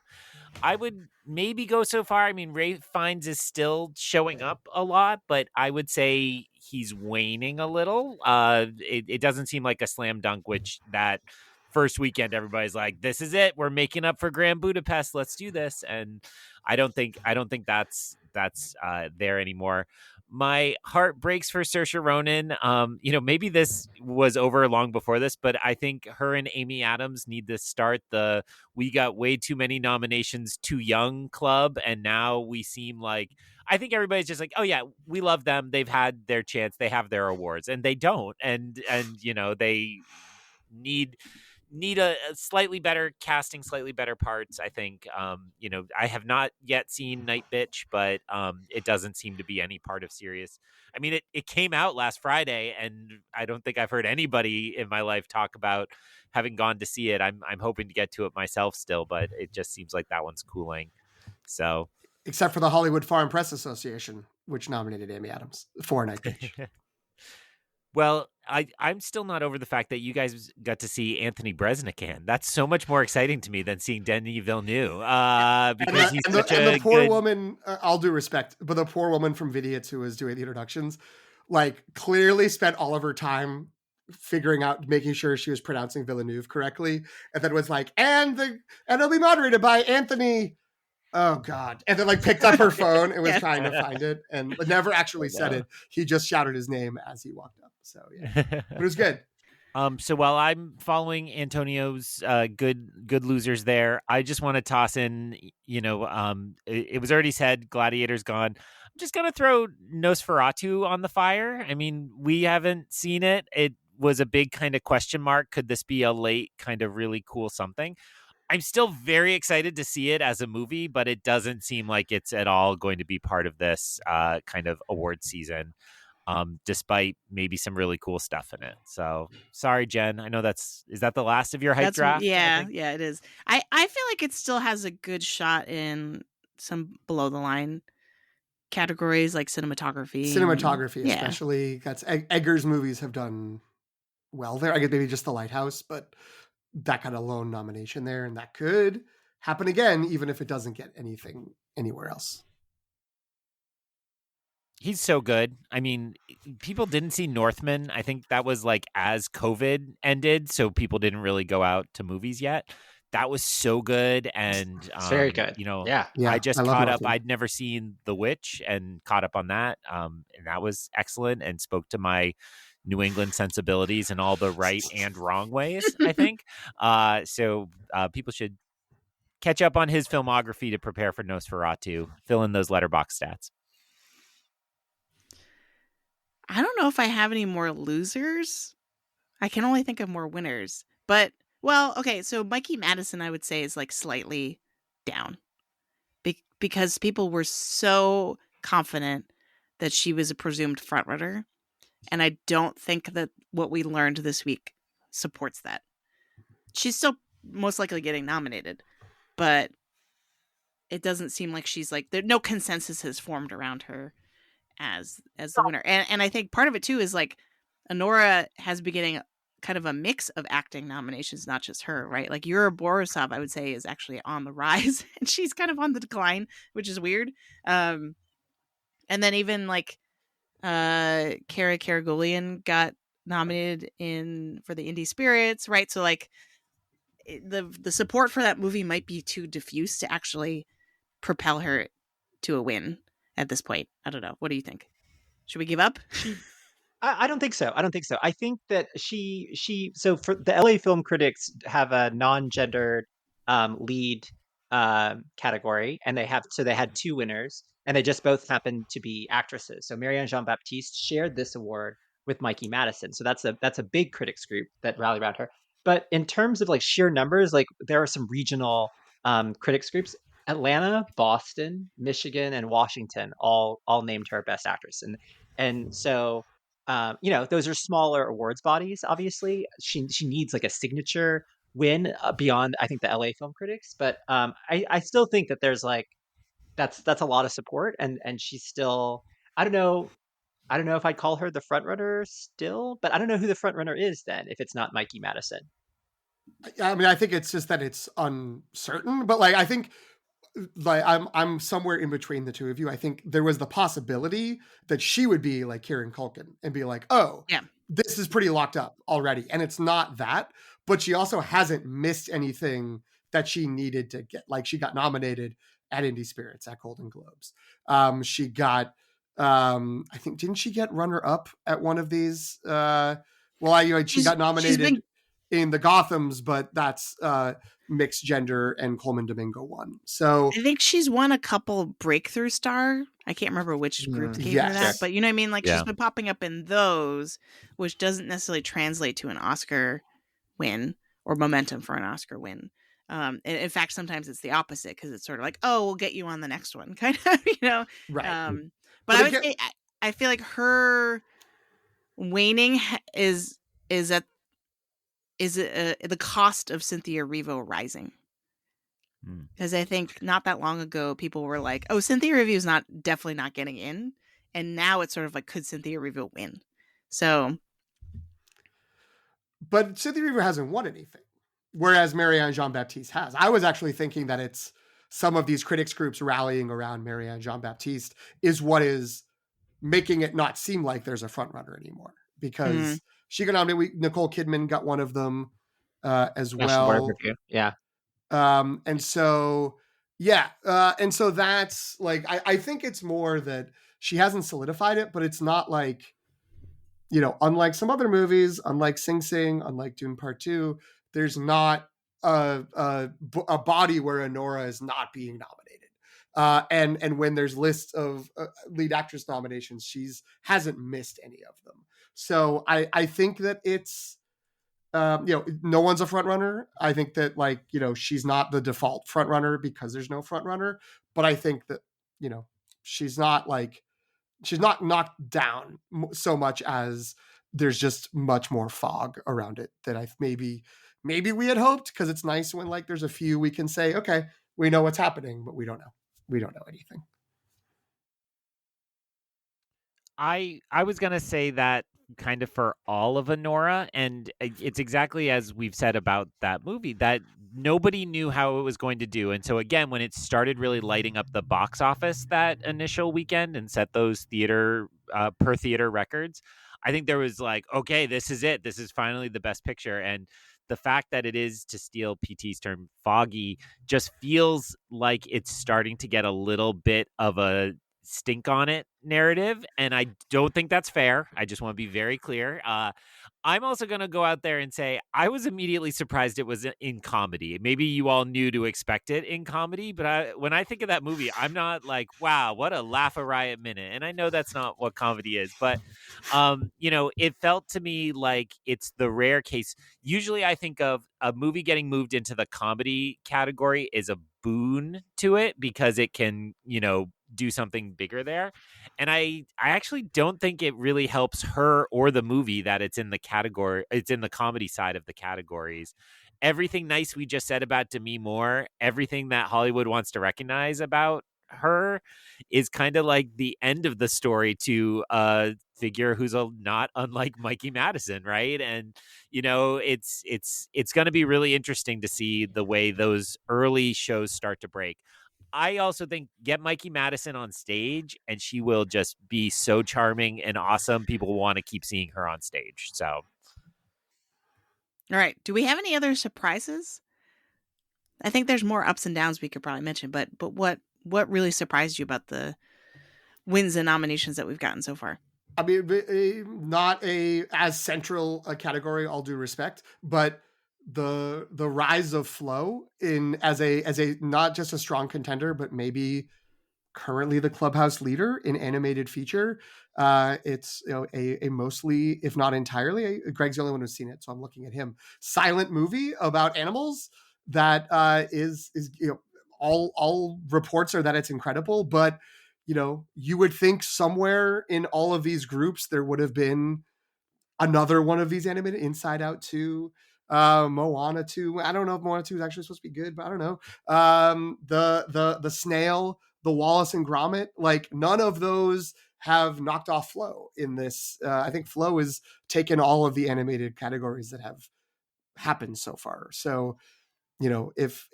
I would maybe go so far. I mean, Ralph Fiennes is still showing up a lot, but I would say he's waning a little. It doesn't seem like a slam dunk, which that first weekend, everybody's like, this is it. We're making up for Grand Budapest. Let's do this. And I don't think that's that's there anymore. My heart breaks for Saoirse Ronan. Maybe this was over long before this, but I think her and Amy Adams need to start the "we got way too many nominations too young" club, and now we seem like, I think everybody's just like, oh yeah, we love them. They've had their chance. They have their awards, and they don't. And they need a slightly better casting, slightly better parts. I think, I have not yet seen Night Bitch, but it doesn't seem to be any part of Sirius. I mean, it came out last Friday, and I don't think I've heard anybody in my life talk about having gone to see it. I'm hoping to get to it myself still, but it just seems like that one's cooling. So, except for the Hollywood Foreign Press Association, which nominated Amy Adams for Night Bitch. Well, I'm still not over the fact that you guys got to see Anthony Breznican. That's so much more exciting to me than seeing Denis Villeneuve, because he's such a the poor good woman. All due respect, but the poor woman from Vidiots who was doing the introductions, like, clearly spent all of her time figuring out, making sure she was pronouncing Villeneuve correctly, and then was like, and it'll be moderated by Anthony. Oh God. And then, like, picked up her phone and was trying to find it and never actually said it. He just shouted his name as he walked up. So yeah, but it was good. So while I'm following Antonio's good losers there, I just want to toss in, it was already said Gladiator's gone. I'm just going to throw Nosferatu on the fire. I mean, we haven't seen it. It was a big kind of question mark. Could this be a late kind of really cool something? I'm still very excited to see it as a movie, but it doesn't seem like it's at all going to be part of this kind of award season, despite maybe some really cool stuff in it. So sorry, Jen. I know is that the last of your hype draft? Yeah, it is. I feel like it still has a good shot in some below the line categories like cinematography, especially. That's Eggers movies have done well there. I guess maybe just The Lighthouse, but that got a lone nomination there, and that could happen again, even if it doesn't get anything anywhere else. He's so good. I mean, people didn't see Northman. I think that was like as COVID ended, so people didn't really go out to movies yet. That was so good, and it's very good. Yeah. I just caught up. I'd never seen The Witch, and caught up on that, and that was excellent, and spoke to my New England sensibilities in all the right and wrong ways, I think. So people should catch up on his filmography to prepare for Nosferatu. Fill in those letterbox stats. I don't know if I have any more losers. I can only think of more winners. But, well, okay, so Mikey Madison, I would say, is like slightly down. Because people were so confident that she was a presumed frontrunner. And I don't think that what we learned this week supports that. She's still most likely getting nominated, but it doesn't seem like she's like, no consensus has formed around her as the winner. And I think part of it too is like Honora has been getting kind of a mix of acting nominations, not just her, right? Like Yura Borisov, I would say, is actually on the rise, and she's kind of on the decline, which is weird. And then even like Kara Karagulian got nominated for the Indie Spirits, right? So like the support for that movie might be too diffuse to actually propel her to a win at this point. I don't know. What do you think? Should we give up? I don't think so. I think that so for the LA Film Critics have a non-gendered lead category, and they had two winners, and they just both happened to be actresses. So Marianne Jean-Baptiste shared this award with Mikey Madison. So that's a big critics group that rallied around her. But in terms of like sheer numbers, like there are some regional critics groups. Atlanta, Boston, Michigan, and Washington all named her best actress, and so those are smaller awards bodies. Obviously, she needs like a signature win beyond, I think, the LA Film Critics. But I still think that there's like that's a lot of support, and she's still, I don't know if I'd call her the front runner still, but I don't know who the front runner is then if it's not Mikey Madison. I mean, I think it's just that it's uncertain, but like I think like I'm somewhere in between the two of you. I think there was the possibility that she would be like Kieran Culkin and be like, oh, yeah, this is pretty locked up already. And it's not that, but she also hasn't missed anything that she needed to get. Like she got nominated at Indie Spirits at Golden Globes. She got, I think, didn't she get runner up at one of these? She got nominated in the Gothams, but that's mixed gender, and Coleman Domingo won. So I think she's won a couple breakthrough star. I can't remember which group gave her that, but you know what I mean? Like she's been popping up in those, which doesn't necessarily translate to an Oscar win or momentum for an Oscar win. In fact, sometimes it's the opposite, because it's sort of like, oh, we'll get you on the next one, kind of, you know? Right. But I would say, I feel like her waning is the cost of Cynthia Erivo rising. Because I think not that long ago, people were like, oh, Cynthia Erivo is definitely not getting in. And now it's sort of like, could Cynthia Erivo win? So. But Cynthia Erivo hasn't won anything, whereas Marianne Jean-Baptiste has. I was actually thinking that it's some of these critics groups rallying around Marianne Jean-Baptiste is what is making it not seem like there's a front runner anymore, because she got nominated. Nicole Kidman got one of them as well. Yeah. And so that's like, I think it's more that she hasn't solidified it, but it's not like, you know, unlike some other movies, unlike Sing Sing, unlike Dune Part 2, there's not a body where Anora is not being nominated. And when there's lists of lead actress nominations, hasn't missed any of them. So I think that it's, no one's a front runner. I think that, like, you know, she's not the default front runner because there's no front runner, but I think that, you know, she's not knocked down so much as there's just much more fog around it that maybe we had hoped, because it's nice when, like, there's a few we can say, okay, we know what's happening, but we don't know anything. I was going to say that kind of for all of Anora, and it's exactly as we've said about that movie, that nobody knew how it was going to do. And so again, when it started really lighting up the box office that initial weekend and set those theater per theater records, I think there was like, okay, this is it. This is finally the best picture. And the fact that it is, to steal PT's term, foggy, just feels like it's starting to get a little bit of a stink on it narrative, and I don't think that's fair. I just want to be very clear. I'm also going to go out there and say I was immediately surprised it was in comedy. Maybe you all knew to expect it in comedy, but when I think of that movie, I'm not like, wow, what a laugh a riot minute. And I know that's not what comedy is, but it felt to me like it's the rare case. Usually I think of a movie getting moved into the comedy category is a boon to it, because it can, do something bigger there. And I actually don't think it really helps her or the movie that it's in the category. It's in the comedy side of the categories. Everything nice we just said about Demi Moore, everything that Hollywood wants to recognize about her is kind of like the end of the story to a figure who's not unlike Mikey Madison, right? And it's going to be really interesting to see the way those early shows start to break. I also think get Mikey Madison on stage and she will just be so charming and awesome. People will want to keep seeing her on stage. So, all right. Do we have any other surprises? I think there's more ups and downs we could probably mention, but what really surprised you about the wins and nominations that we've gotten so far? I mean, not as central a category, all due respect, but the rise of Flo as a not just a strong contender, but maybe currently the clubhouse leader in animated feature. It's a mostly, if not entirely, Greg's the only one who's seen it, so I'm looking at him, silent movie about animals that is all reports are that it's incredible, but you would think somewhere in all of these groups there would have been another one of these animated, Inside Out 2, Moana 2. I don't know if Moana 2 is actually supposed to be good, but I don't know. The Snail, the Wallace and Gromit, like none of those have knocked off Flo in this. I think Flo has taken all of the animated categories that have happened so far. So, if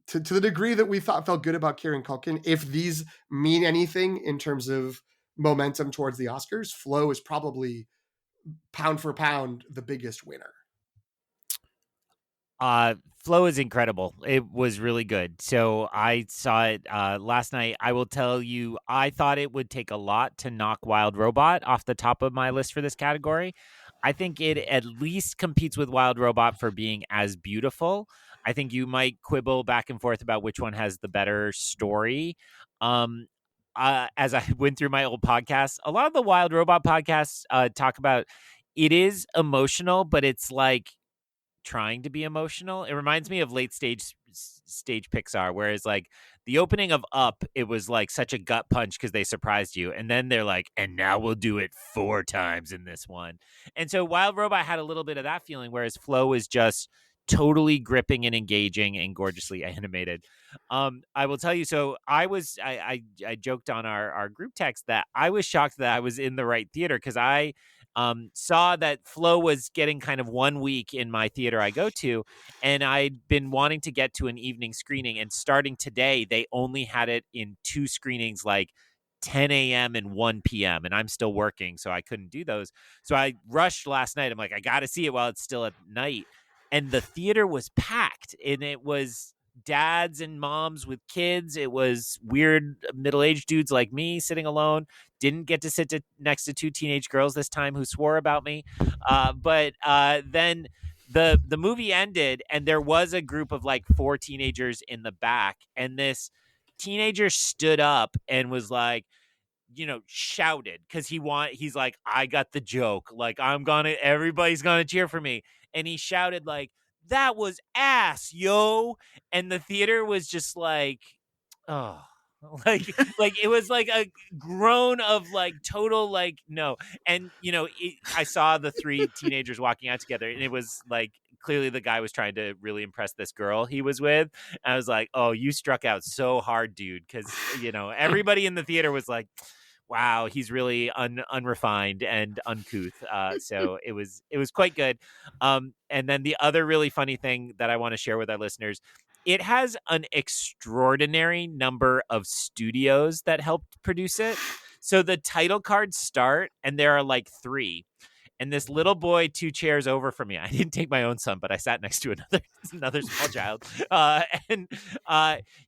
to the degree that we felt good about Kieran Culkin, if these mean anything in terms of momentum towards the Oscars, Flo is probably pound for pound the biggest winner. Flow is incredible. It was really good. So I saw it last night. I will tell you, I thought it would take a lot to knock Wild Robot off the top of my list for this category. I think it at least competes with Wild Robot for being as beautiful. I think you might quibble back and forth about which one has the better story. As I went through my old podcasts, a lot of the Wild Robot podcasts talk about it is emotional, but it's like trying to be emotional. It reminds me of late stage Pixar, whereas like the opening of Up, it was like such a gut punch because they surprised you, and then they're like, and now we'll do it 4 times in this one. And so Wild Robot had a little bit of that feeling, whereas Flow is just totally gripping and engaging and gorgeously animated. I will tell you, so I joked on our group text that I was shocked that I was in the right theater, because I saw that Flow was getting kind of 1 week in my theater I go to, and I'd been wanting to get to an evening screening, and starting today, they only had it in 2 screenings, like 10 a.m. and 1 p.m. and I'm still working, so I couldn't do those. So I rushed last night. I'm like, I got to see it while it's still at night. And the theater was packed, and it was dads and moms with kids. It was weird middle-aged dudes like me sitting alone. Didn't get to sit next to 2 teenage girls this time who swore about me. But then the movie ended, and there was a group of like 4 teenagers in the back, and this teenager stood up and was like, shouted, because he's like, I got the joke. Like, everybody's gonna cheer for me. And he shouted like, that was ass, yo. And the theater was just like, oh, like it was like a groan of like total like no. And I saw the 3 teenagers walking out together, and it was like clearly the guy was trying to really impress this girl he was with. And I was like, oh, you struck out so hard, dude, because everybody in the theater was like, wow, he's really unrefined and uncouth. So it was quite good. And then the other really funny thing that I want to share with our listeners, it has an extraordinary number of studios that helped produce it. So the title cards start, and there are like 3. And this little boy 2 chairs over from me, I didn't take my own son, but I sat next to another small child. And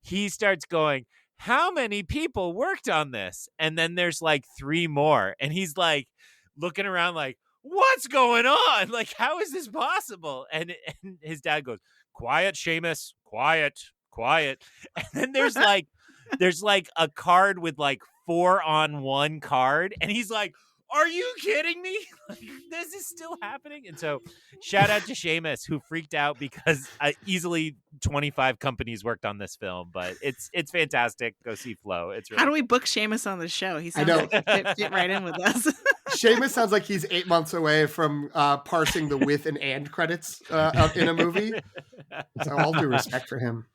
he starts going, how many people worked on this? And then there's like 3 more. And he's like looking around like, what's going on? Like, how is this possible? And his dad goes, quiet, Seamus, quiet. And then there's like a card with like 4 on 1 card. And he's like, are you kidding me? Like, this is still happening? And so shout out to Seamus, who freaked out because easily 25 companies worked on this film, but it's fantastic. Go see Flow. It's really How do we book Seamus on the show? He sounds like he fit right in with us. Seamus sounds like he's 8 months away from parsing the with and credits in a movie. So all due respect for him.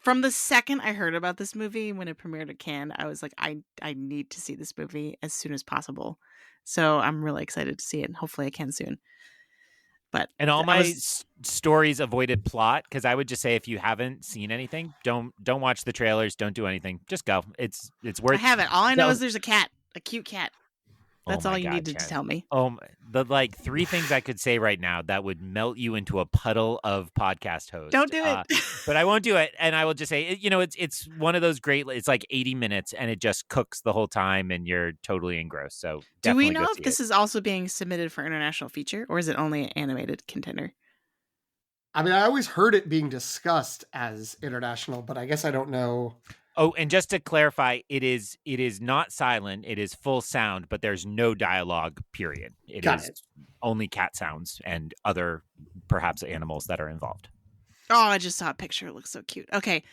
From the second I heard about this movie when it premiered at Cannes, I was like, I need to see this movie as soon as possible. So I'm really excited to see it. Hopefully I can soon. And all my stories avoided plot, because I would just say, if you haven't seen anything, don't watch the trailers, don't do anything, just go. It's worth. I haven't. All I know is there's a cat, a cute cat. That's all you needed to tell me. The like 3 things I could say right now that would melt you into a puddle of podcast host. Don't do it. But I won't do it. And I will just say, it's one of those great, it's like 80 minutes and it just cooks the whole time and you're totally engrossed. So do we know if this is also being submitted for international feature, or is it only an animated contender? I mean, I always heard it being discussed as international, but I guess I don't know. Oh, and just to clarify, it is not silent. It is full sound, but there's no dialogue, period. It is only cat sounds and other, perhaps, animals that are involved. Oh, I just saw a picture. It looks so cute. Okay.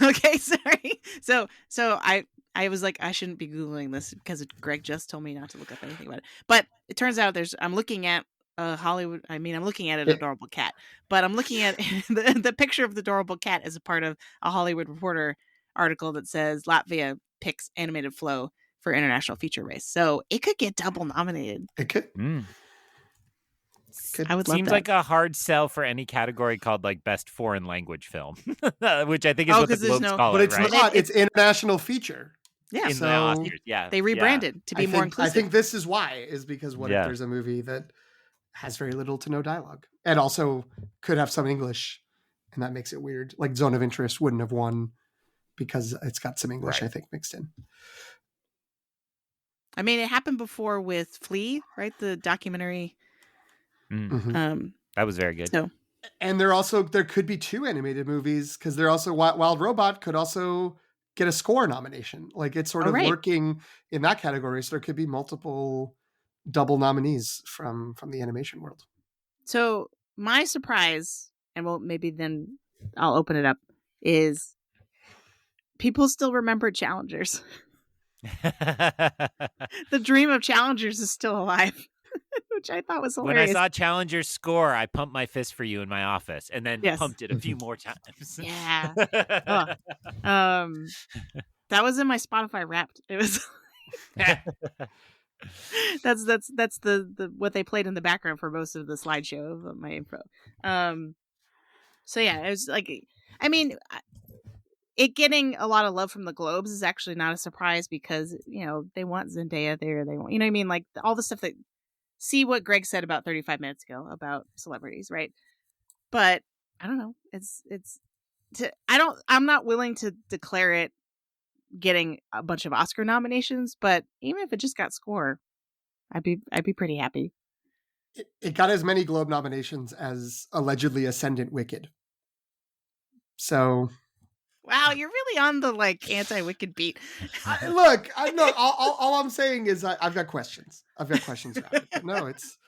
Okay, sorry. So I was like, I shouldn't be Googling this because Greg just told me not to look up anything about it. But it turns out I'm looking at Hollywood. I mean, I'm looking at an adorable cat, but I'm looking at the picture of the adorable cat as a part of a Hollywood Reporter article that says Latvia picks animated Flow for international feature race. So it could get double nominated. It could. I would love Seems that. like a hard sell for any category called like best foreign language film, which I think is what the Globes call but it. It's right? not. It's international feature. Yeah. in the So- Oscars. Yeah, They rebranded to be more I inclusive. think this is why, is because what if Yeah. there's a movie that has very little to no dialogue and also could have some English, and that makes it weird. Like Zone of Interest wouldn't have won because it's got some English, Right. I think, mixed in. I mean, it happened before with Flea, right? The documentary. Mhm. That was very good. So And there could be 2 animated movies because they're also Wild Robot could also get a score nomination. Like it's sort Oh, of right. lurking in that category. So there could be multiple double nominees from the animation world. So my surprise, and well, maybe then I'll open it up, is people still remember Challengers. The dream of Challengers is still alive, which I thought was When I hilarious. saw Challenger's score, I pumped my fist for you in my office, and then Yes. pumped it a few more times. Yeah. That was in my Spotify Wrapped. It was that's the what they played in the background for most of the slideshow of my info. So yeah, it was like, I mean, it getting a lot of love from the Globes is actually not a surprise because, you know, they want Zendaya there. They want, you know what I mean? Like all the stuff that, see what Greg said about 35 minutes ago about celebrities, right? But I don't know. I'm not willing to declare it getting a bunch of Oscar nominations, but even if it just got score, I'd be pretty happy. It got as many Globe nominations as allegedly Ascendant Wicked. So Wow, you're really on the like anti-Wicked beat. look, all I'm saying is I've got questions. I've got questions around it. But no, it's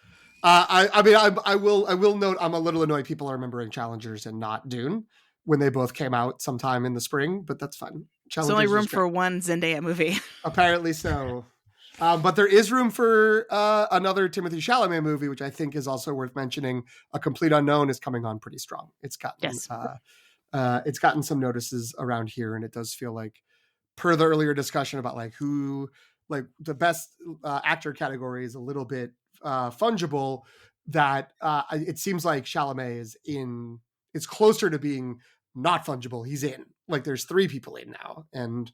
I will note I'm a little annoyed people are remembering Challengers and not Dune when they both came out sometime in the spring, but that's fine. There's only room for one Zendaya movie. Apparently so. But there is room for another Timothée Chalamet movie, which I think is also worth mentioning. A Complete Unknown is coming on pretty strong. It's gotten some notices around here, and it does feel like, per the earlier discussion about like who, like the best actor category is a little bit fungible. That it seems like Chalamet is in. It's closer to being not fungible. He's in. Like there's 3 people in now, and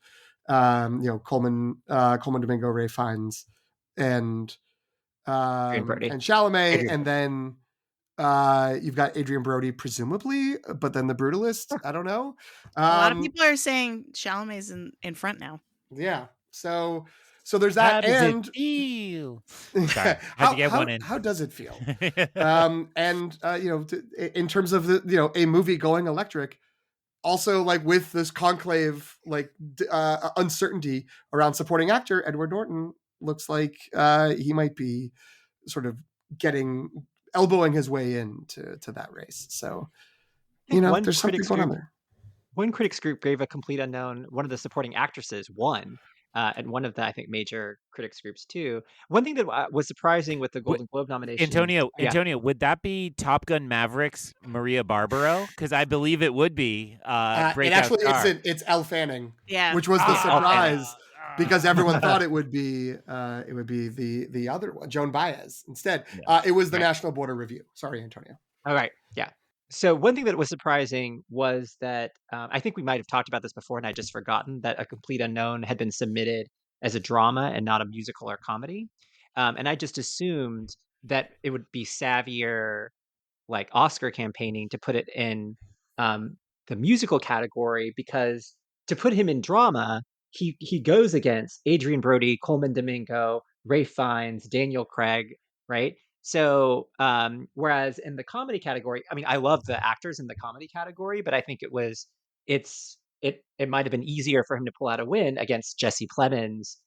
Coleman Domingo, Ray Fiennes, and Brody. and Chalamet, Adrian. and then you've got Adrian Brody, presumably, but then The Brutalist. I don't know. A lot of people are saying Chalamet's in front now. Yeah. So there's that. How does And it feel? Sorry, had to get one in. How does it feel? In terms of the a movie going electric, also like with this conclave like uncertainty around supporting actor, Edward Norton looks like he might be sort of elbowing his way into that race. So there's something going on there. One critics group gave A Complete Unknown, one of the supporting actresses won, and one of the, I think, major critics groups too. One thing that was surprising with the Golden Globe nomination, Antonio, would that be Top Gun Maverick's Maria Barbaro? Because I believe it would be. It's Elle Fanning, Yeah, which was the surprise because everyone thought it would be the other one, Joan Baez instead. Yeah. It was the National Border Review. Sorry, Antonio. All right, yeah. So one thing that was surprising was that I think we might have talked about this before, and I just forgotten that A Complete Unknown had been submitted as a drama and not a musical or comedy, and I just assumed that it would be savvier, like Oscar campaigning, to put it in the musical category, because to put him in drama, he goes against Adrian Brody, Coleman Domingo, Ray Fiennes, Daniel Craig, right? So, whereas in the comedy category, I mean, I love the actors in the comedy category, but I think it might have been easier for him to pull out a win against Jesse Plemons,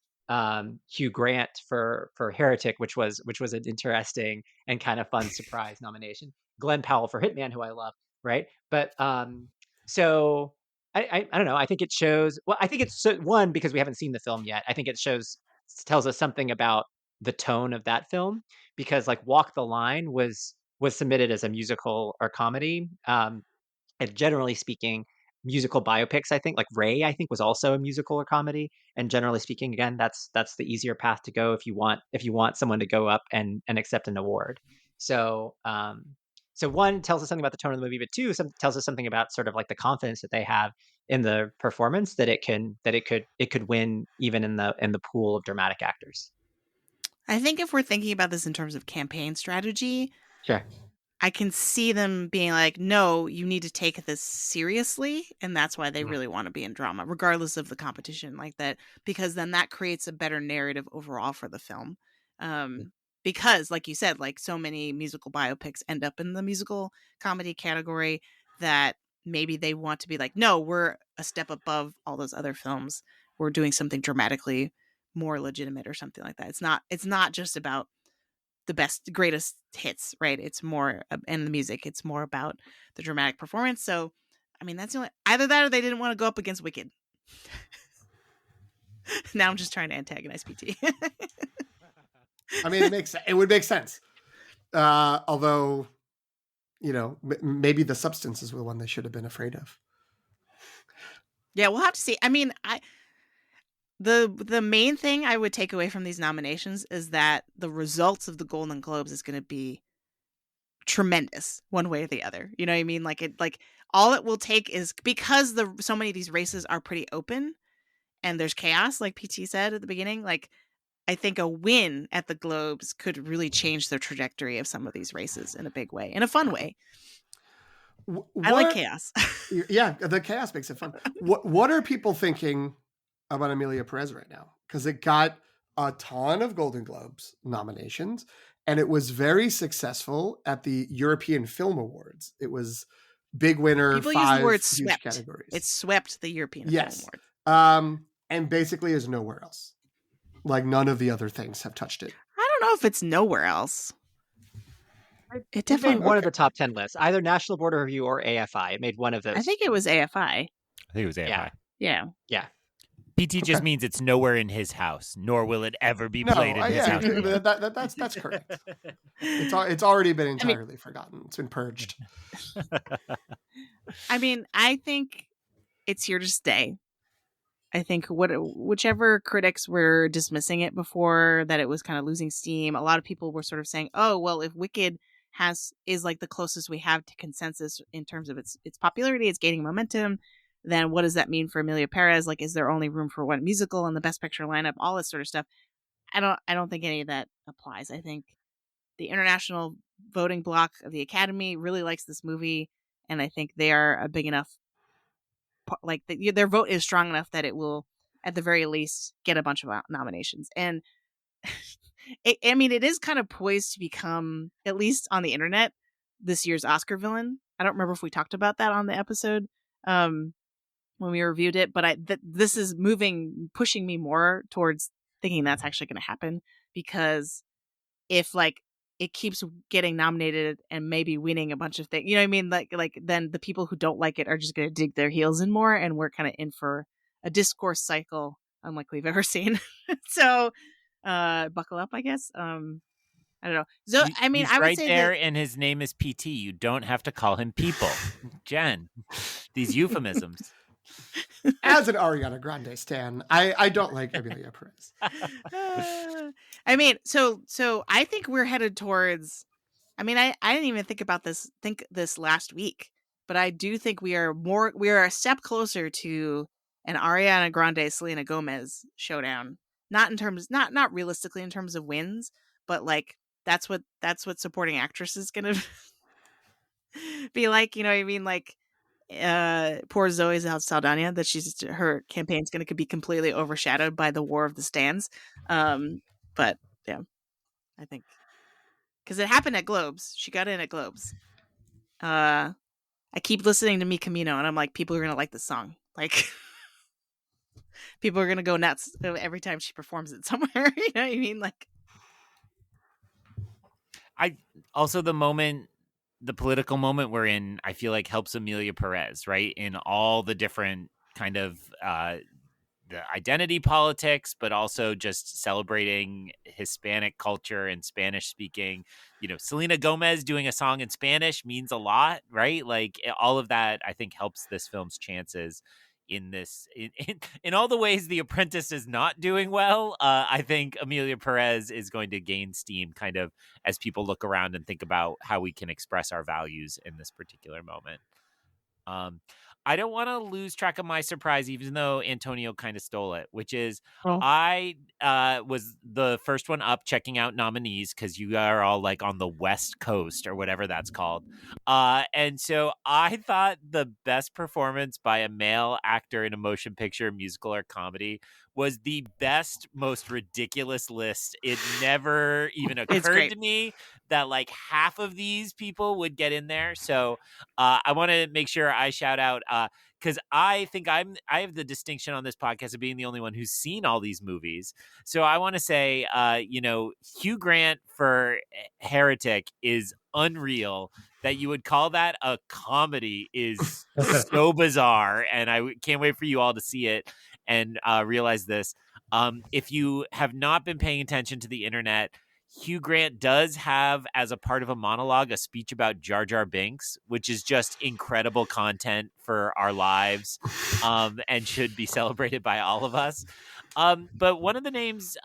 Hugh Grant for Heretic, which was an interesting and kind of fun surprise nomination. Glenn Powell for Hitman, who I love, right? But so I don't know. I think it shows. Well, I think it's one, because we haven't seen the film yet. I think it tells us something about the tone of that film, because like Walk the Line was submitted as a musical or comedy, and generally speaking, musical biopics, I think, like Ray, I think, was also a musical or comedy, and generally speaking, again, that's the easier path to go if you want someone to go up and accept an award. So so one tells us something about the tone of the movie, but two, tells us something about sort of like the confidence that they have in the performance that it could win even in the pool of dramatic actors. I think if we're thinking about this in terms of campaign strategy, Sure. I can see them being like, no, you need to take this seriously. And that's why they really want to be in drama, regardless of the competition like that, because then that creates a better narrative overall for the film. Because, like you said, like so many musical biopics end up in the musical comedy category that maybe they want to be like, no, we're a step above all those other films. We're doing something dramatically more legitimate or something like that. It's not just about the greatest hits, right? It's more and the music, it's more about the dramatic performance. So I mean, that's the only, either that or they didn't want to go up against Wicked. Now I'm just trying to antagonize PT. I mean, it would make sense. Although, you know, maybe the substances were the one they should have been afraid of. Yeah, we'll have to see. I mean, the main thing I would take away from these nominations is that the results of the Golden Globes is going to be tremendous one way or the other. You know what I mean? Like all it will take is, because so many of these races are pretty open and there's chaos, like PT said at the beginning, like I think a win at the Globes could really change the trajectory of some of these races in a big way, in a fun way. I like chaos. Yeah, the chaos makes it fun. What are people thinking about Emilia Perez right now? Because it got a ton of Golden Globes nominations, and it was very successful at the European Film Awards. It was big winner. People 5 use the word huge swept. categories. It swept the European Film Awards. And basically is nowhere else. Like none of the other things have touched it. I don't know if it's nowhere else. It definitely made one of the top 10 lists, either National Board of Review or AFI. It made one of those. I think it was AFI. I think it was AFI. Yeah. PT just means it's nowhere in his house, nor will it ever be played in his house. That's correct. It's already been entirely forgotten. It's been purged. I mean, I think it's here to stay. I think whichever critics were dismissing it before, that it was kind of losing steam, a lot of people were sort of saying, oh, well, if Wicked is like the closest we have to consensus in terms of its popularity, it's gaining momentum, then what does that mean for Emilia Perez? Like, is there only room for one musical in the Best Picture lineup? All this sort of stuff. I don't think any of that applies. I think the international voting bloc of the Academy really likes this movie, and I think they are a big enough, like their vote is strong enough that it will, at the very least, get a bunch of nominations. And I mean, it is kind of poised to become, at least on the internet, this year's Oscar villain. I don't remember if we talked about that on the episode when we reviewed it, but this is pushing me more towards thinking that's actually going to happen, because if like it keeps getting nominated and maybe winning a bunch of things, you know what I mean? Like then the people who don't like it are just going to dig their heels in more, and we're kind of in for a discourse cycle unlike we've ever seen. So buckle up, I guess. I don't know. So I mean, he's I would right say there, and his name is PT. You don't have to call him people. Jen, these euphemisms. As an Ariana Grande stan, I don't like Emilia Perez. I mean, so I think we're headed towards, I mean, I didn't even think this last week, but I do think we are a step closer to an Ariana Grande Selena Gomez showdown. Not realistically in terms of wins, but like that's what supporting actress is gonna be like, you know what I mean? Like poor Zoe Saldana, that her campaign's going to be completely overshadowed by the war of the stands. But yeah, I think because it happened at Globes, she got in at Globes. I keep listening to Mi Camino, and I'm like, people are going to like this song. Like, people are going to go nuts every time she performs it somewhere. You know what I mean? Like, The political moment we're in, I feel like helps Emilia Perez, right? In all the different kind of the identity politics, but also just celebrating Hispanic culture and Spanish speaking. You know, Selena Gomez doing a song in Spanish means a lot, right? Like all of that, I think, helps this film's chances in this, in all the ways The Apprentice is not doing well. I think Emilia Perez is going to gain steam kind of as people look around and think about how we can express our values in this particular moment. I don't want to lose track of my surprise, even though Antonio kind of stole it, which is Oh. I was the first one up checking out nominees because you are all like on the West Coast or whatever that's called. And so I thought the best performance by a male actor in a motion picture, musical, or comedy was the best, most ridiculous list. It never even occurred great. to me that like half of these people would get in there. So I want to make sure I shout out because I think I have the distinction on this podcast of being the only one who's seen all these movies. So I want to say, Hugh Grant for Heretic is unreal. That you would call that a comedy is so bizarre, and I can't wait for you all to see it and realize this. If you have not been paying attention to the internet, Hugh Grant does have, as a part of a monologue, a speech about Jar Jar Binks, which is just incredible content for our lives and should be celebrated by all of us. But one of the names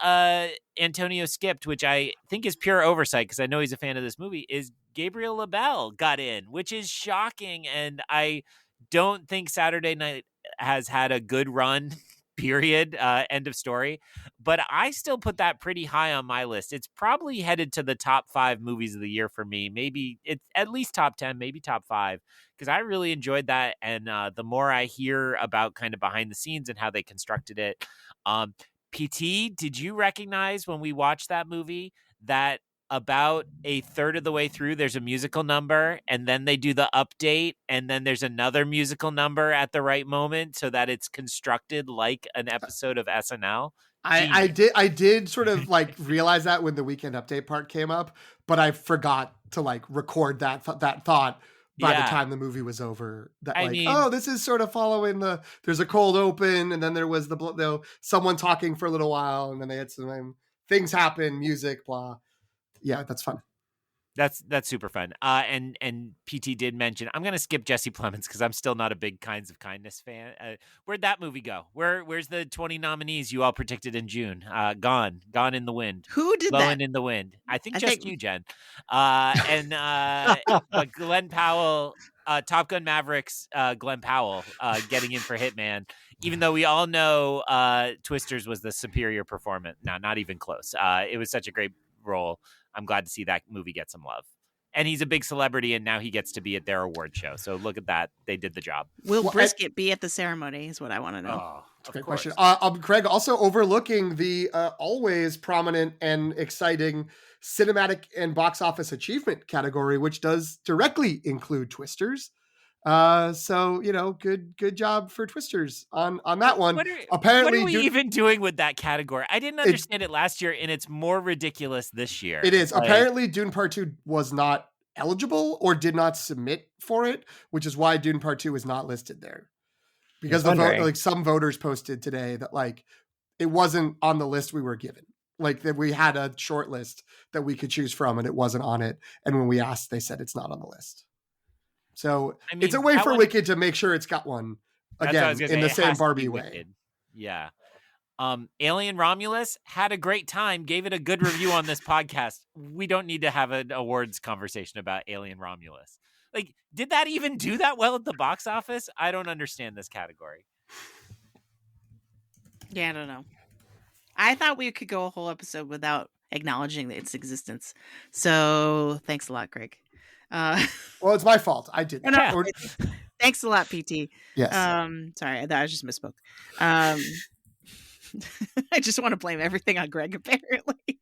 Antonio skipped, which I think is pure oversight because I know he's a fan of this movie, is Gabriel LaBelle got in, which is shocking. And I don't think Saturday Night has had a good run, period, end of story. But I still put that pretty high on my list. It's probably headed to the top 5 movies of the year for me. Maybe it's at least top 10, maybe top 5, because I really enjoyed that. And the more I hear about kind of behind the scenes and how they constructed it, PT, did you recognize when we watched that movie that about a third of the way through there's a musical number and then they do the update and then there's another musical number at the right moment so that it's constructed like an episode of SNL? I did sort of like realize that when the weekend update part came up, but I forgot to like record that thought by the time the movie was over. That this is sort of following there's a cold open and then there was someone talking for a little while and then they had some things happen, music, blah. Yeah, that's fun. That's super fun. And PT did mention, I'm going to skip Jesse Plemons because I'm still not a big Kinds of Kindness fan. Where'd that movie go? Where's the 20 nominees you all predicted in June? Gone in the wind. Who did Blowing that? in the wind. I think you, Jen. But Glenn Powell, Top Gun Mavericks, Glenn Powell getting in for Hitman, even though we all know Twisters was the superior performance. No, not even close. It was such a great role. I'm glad to see that movie get some love. And he's a big celebrity, and now he gets to be at their award show. So look at that. They did the job. Will Brisket be at the ceremony is what I want to know. Oh, that's a great question. Craig, also overlooking the always prominent and exciting cinematic and box office achievement category, which does directly include Twisters. So good job for Twisters on that one. What are we even doing with that category? I didn't understand it last year, and it's more ridiculous this year. It is. Apparently, Dune Part 2 was not eligible or did not submit for it, which is why Dune Part 2 is not listed there. Because some voters posted today that like it wasn't on the list we were given. Like that we had a short list that we could choose from, and it wasn't on it. And when we asked, they said it's not on the list. So it's a way for Wicked to make sure it's got one again in the same Barbie way. Yeah. Alien Romulus had a great time, gave it a good review on this podcast. We don't need to have an awards conversation about Alien Romulus. Like, did that even do that well at the box office? I don't understand this category. Yeah, I don't know. I thought we could go a whole episode without acknowledging its existence. So thanks a lot, Greg. Well, it's my fault. I did that. No, thanks a lot, PT. Yes. Sorry, I just misspoke. I just want to blame everything on Greg, apparently.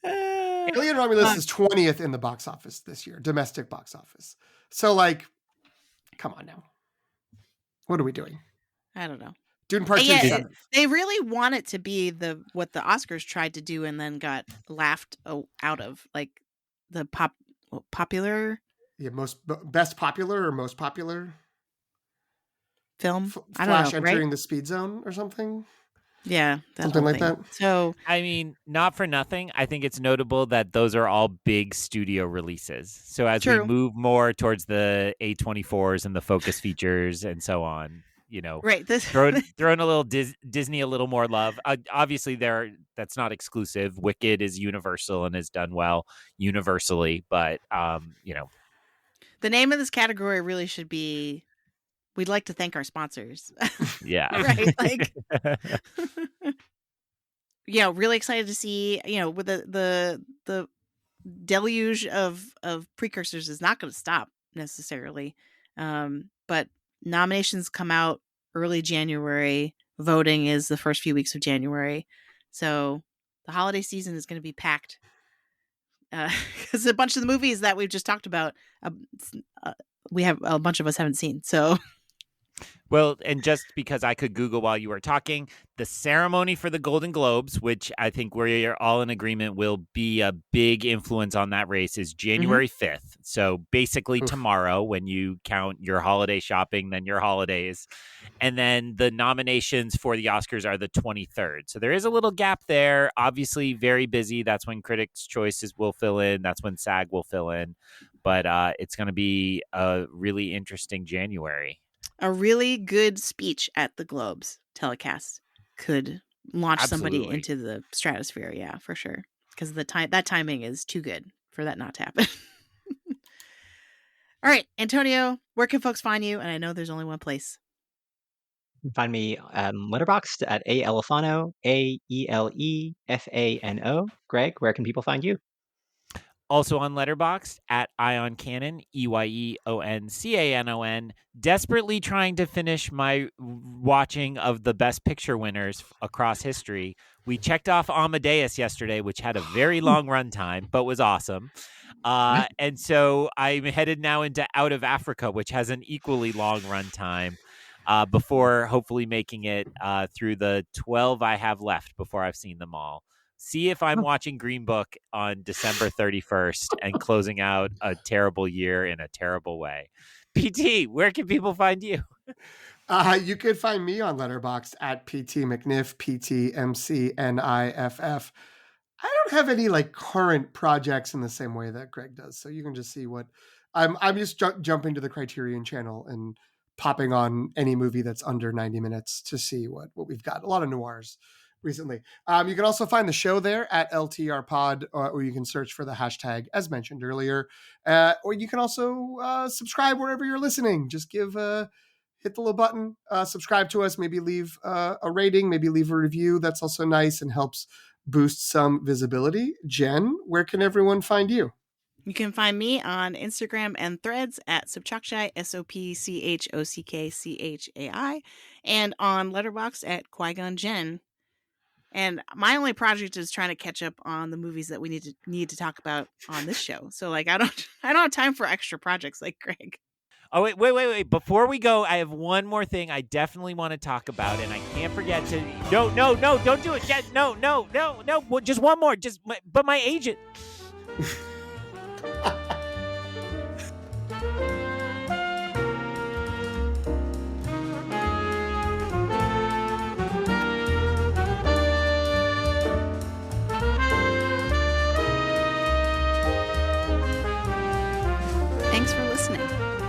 Alien Romulus is 20th in the box office this year, domestic box office. So, like, come on now. What are we doing? I don't know. Dune Part 2. They really want it to be what the Oscars tried to do and then got laughed out of, like the popular. Yeah, best popular or most popular film. I don't know. Flash entering the speed zone or something. Yeah, something like that. So, I mean, not for nothing, I think it's notable that those are all big studio releases. So as we move more towards the A24s and the focus features and so on, right? Throwing a little Disney a little more love. Obviously, that's not exclusive. Wicked is universal and has done well universally, but the name of this category really should be we'd like to thank our sponsors. Yeah. Right. Like, yeah, really excited to see, with the deluge of precursors is not going to stop necessarily. But nominations come out early January. Voting is the first few weeks of January. So the holiday season is going to be packed. Because a bunch of the movies that we've just talked about, we have a bunch of us haven't seen. So, well, and just because I could Google while you were talking, the ceremony for the Golden Globes, which I think we're all in agreement will be a big influence on that race, is January 5th. So basically tomorrow, when you count your holiday shopping, then your holidays. And then the nominations for the Oscars are the 23rd. So there is a little gap there. Obviously, very busy. That's when Critics' Choices will fill in. That's when SAG will fill in. But it's going to be a really interesting January. A really good speech at the Globes telecast could launch somebody into the stratosphere. Yeah, for sure. Because that timing is too good for that not to happen. All right, Antonio, where can folks find you? And I know there's only one place. You can find me Letterboxd at Elefano, AELEFANO. Greg, where can people find you? Also on Letterboxd at Ion Cannon, EYEONCANON, desperately trying to finish my watching of the Best Picture winners across history. We checked off Amadeus yesterday, which had a very long runtime, but was awesome. And so I'm headed now into Out of Africa, which has an equally long runtime, before hopefully making it through the 12 I have left before I've seen them all. See if I'm watching Green Book on December 31st and closing out a terrible year in a terrible way. PT, where can people find you? You could find me on Letterboxd at PT McNiff, PTMCNIFF. I don't have any like current projects in the same way that Greg does, so you can just see what I'm just jumping to the Criterion channel and popping on any movie that's under 90 minutes to see what we've got. A lot of noirs recently. You can also find the show there at LTR Pod, or you can search for the hashtag as mentioned earlier. Or you can also subscribe wherever you're listening. Just hit the little button, subscribe to us, maybe leave a rating, maybe leave a review. That's also nice and helps boost some visibility. Jen, where can everyone find you? You can find me on Instagram and Threads at Sopchockchai, SOPCHOCKCHAI, and on Letterboxd at Qui-Gon Jen. And my only project is trying to catch up on the movies that we need to talk about on this show. So like I don't have time for extra projects like Greg. Oh, wait. Before we go, I have one more thing I definitely want to talk about, and I can't forget to... No, don't do it. No. Just one more. But my agent... Thanks for listening.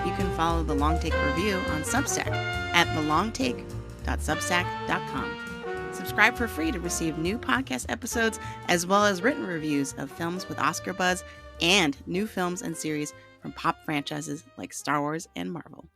You can follow The Long Take Review on Substack at thelongtake.substack.com. Subscribe for free to receive new podcast episodes as well as written reviews of films with Oscar buzz and new films and series from pop franchises like Star Wars and Marvel.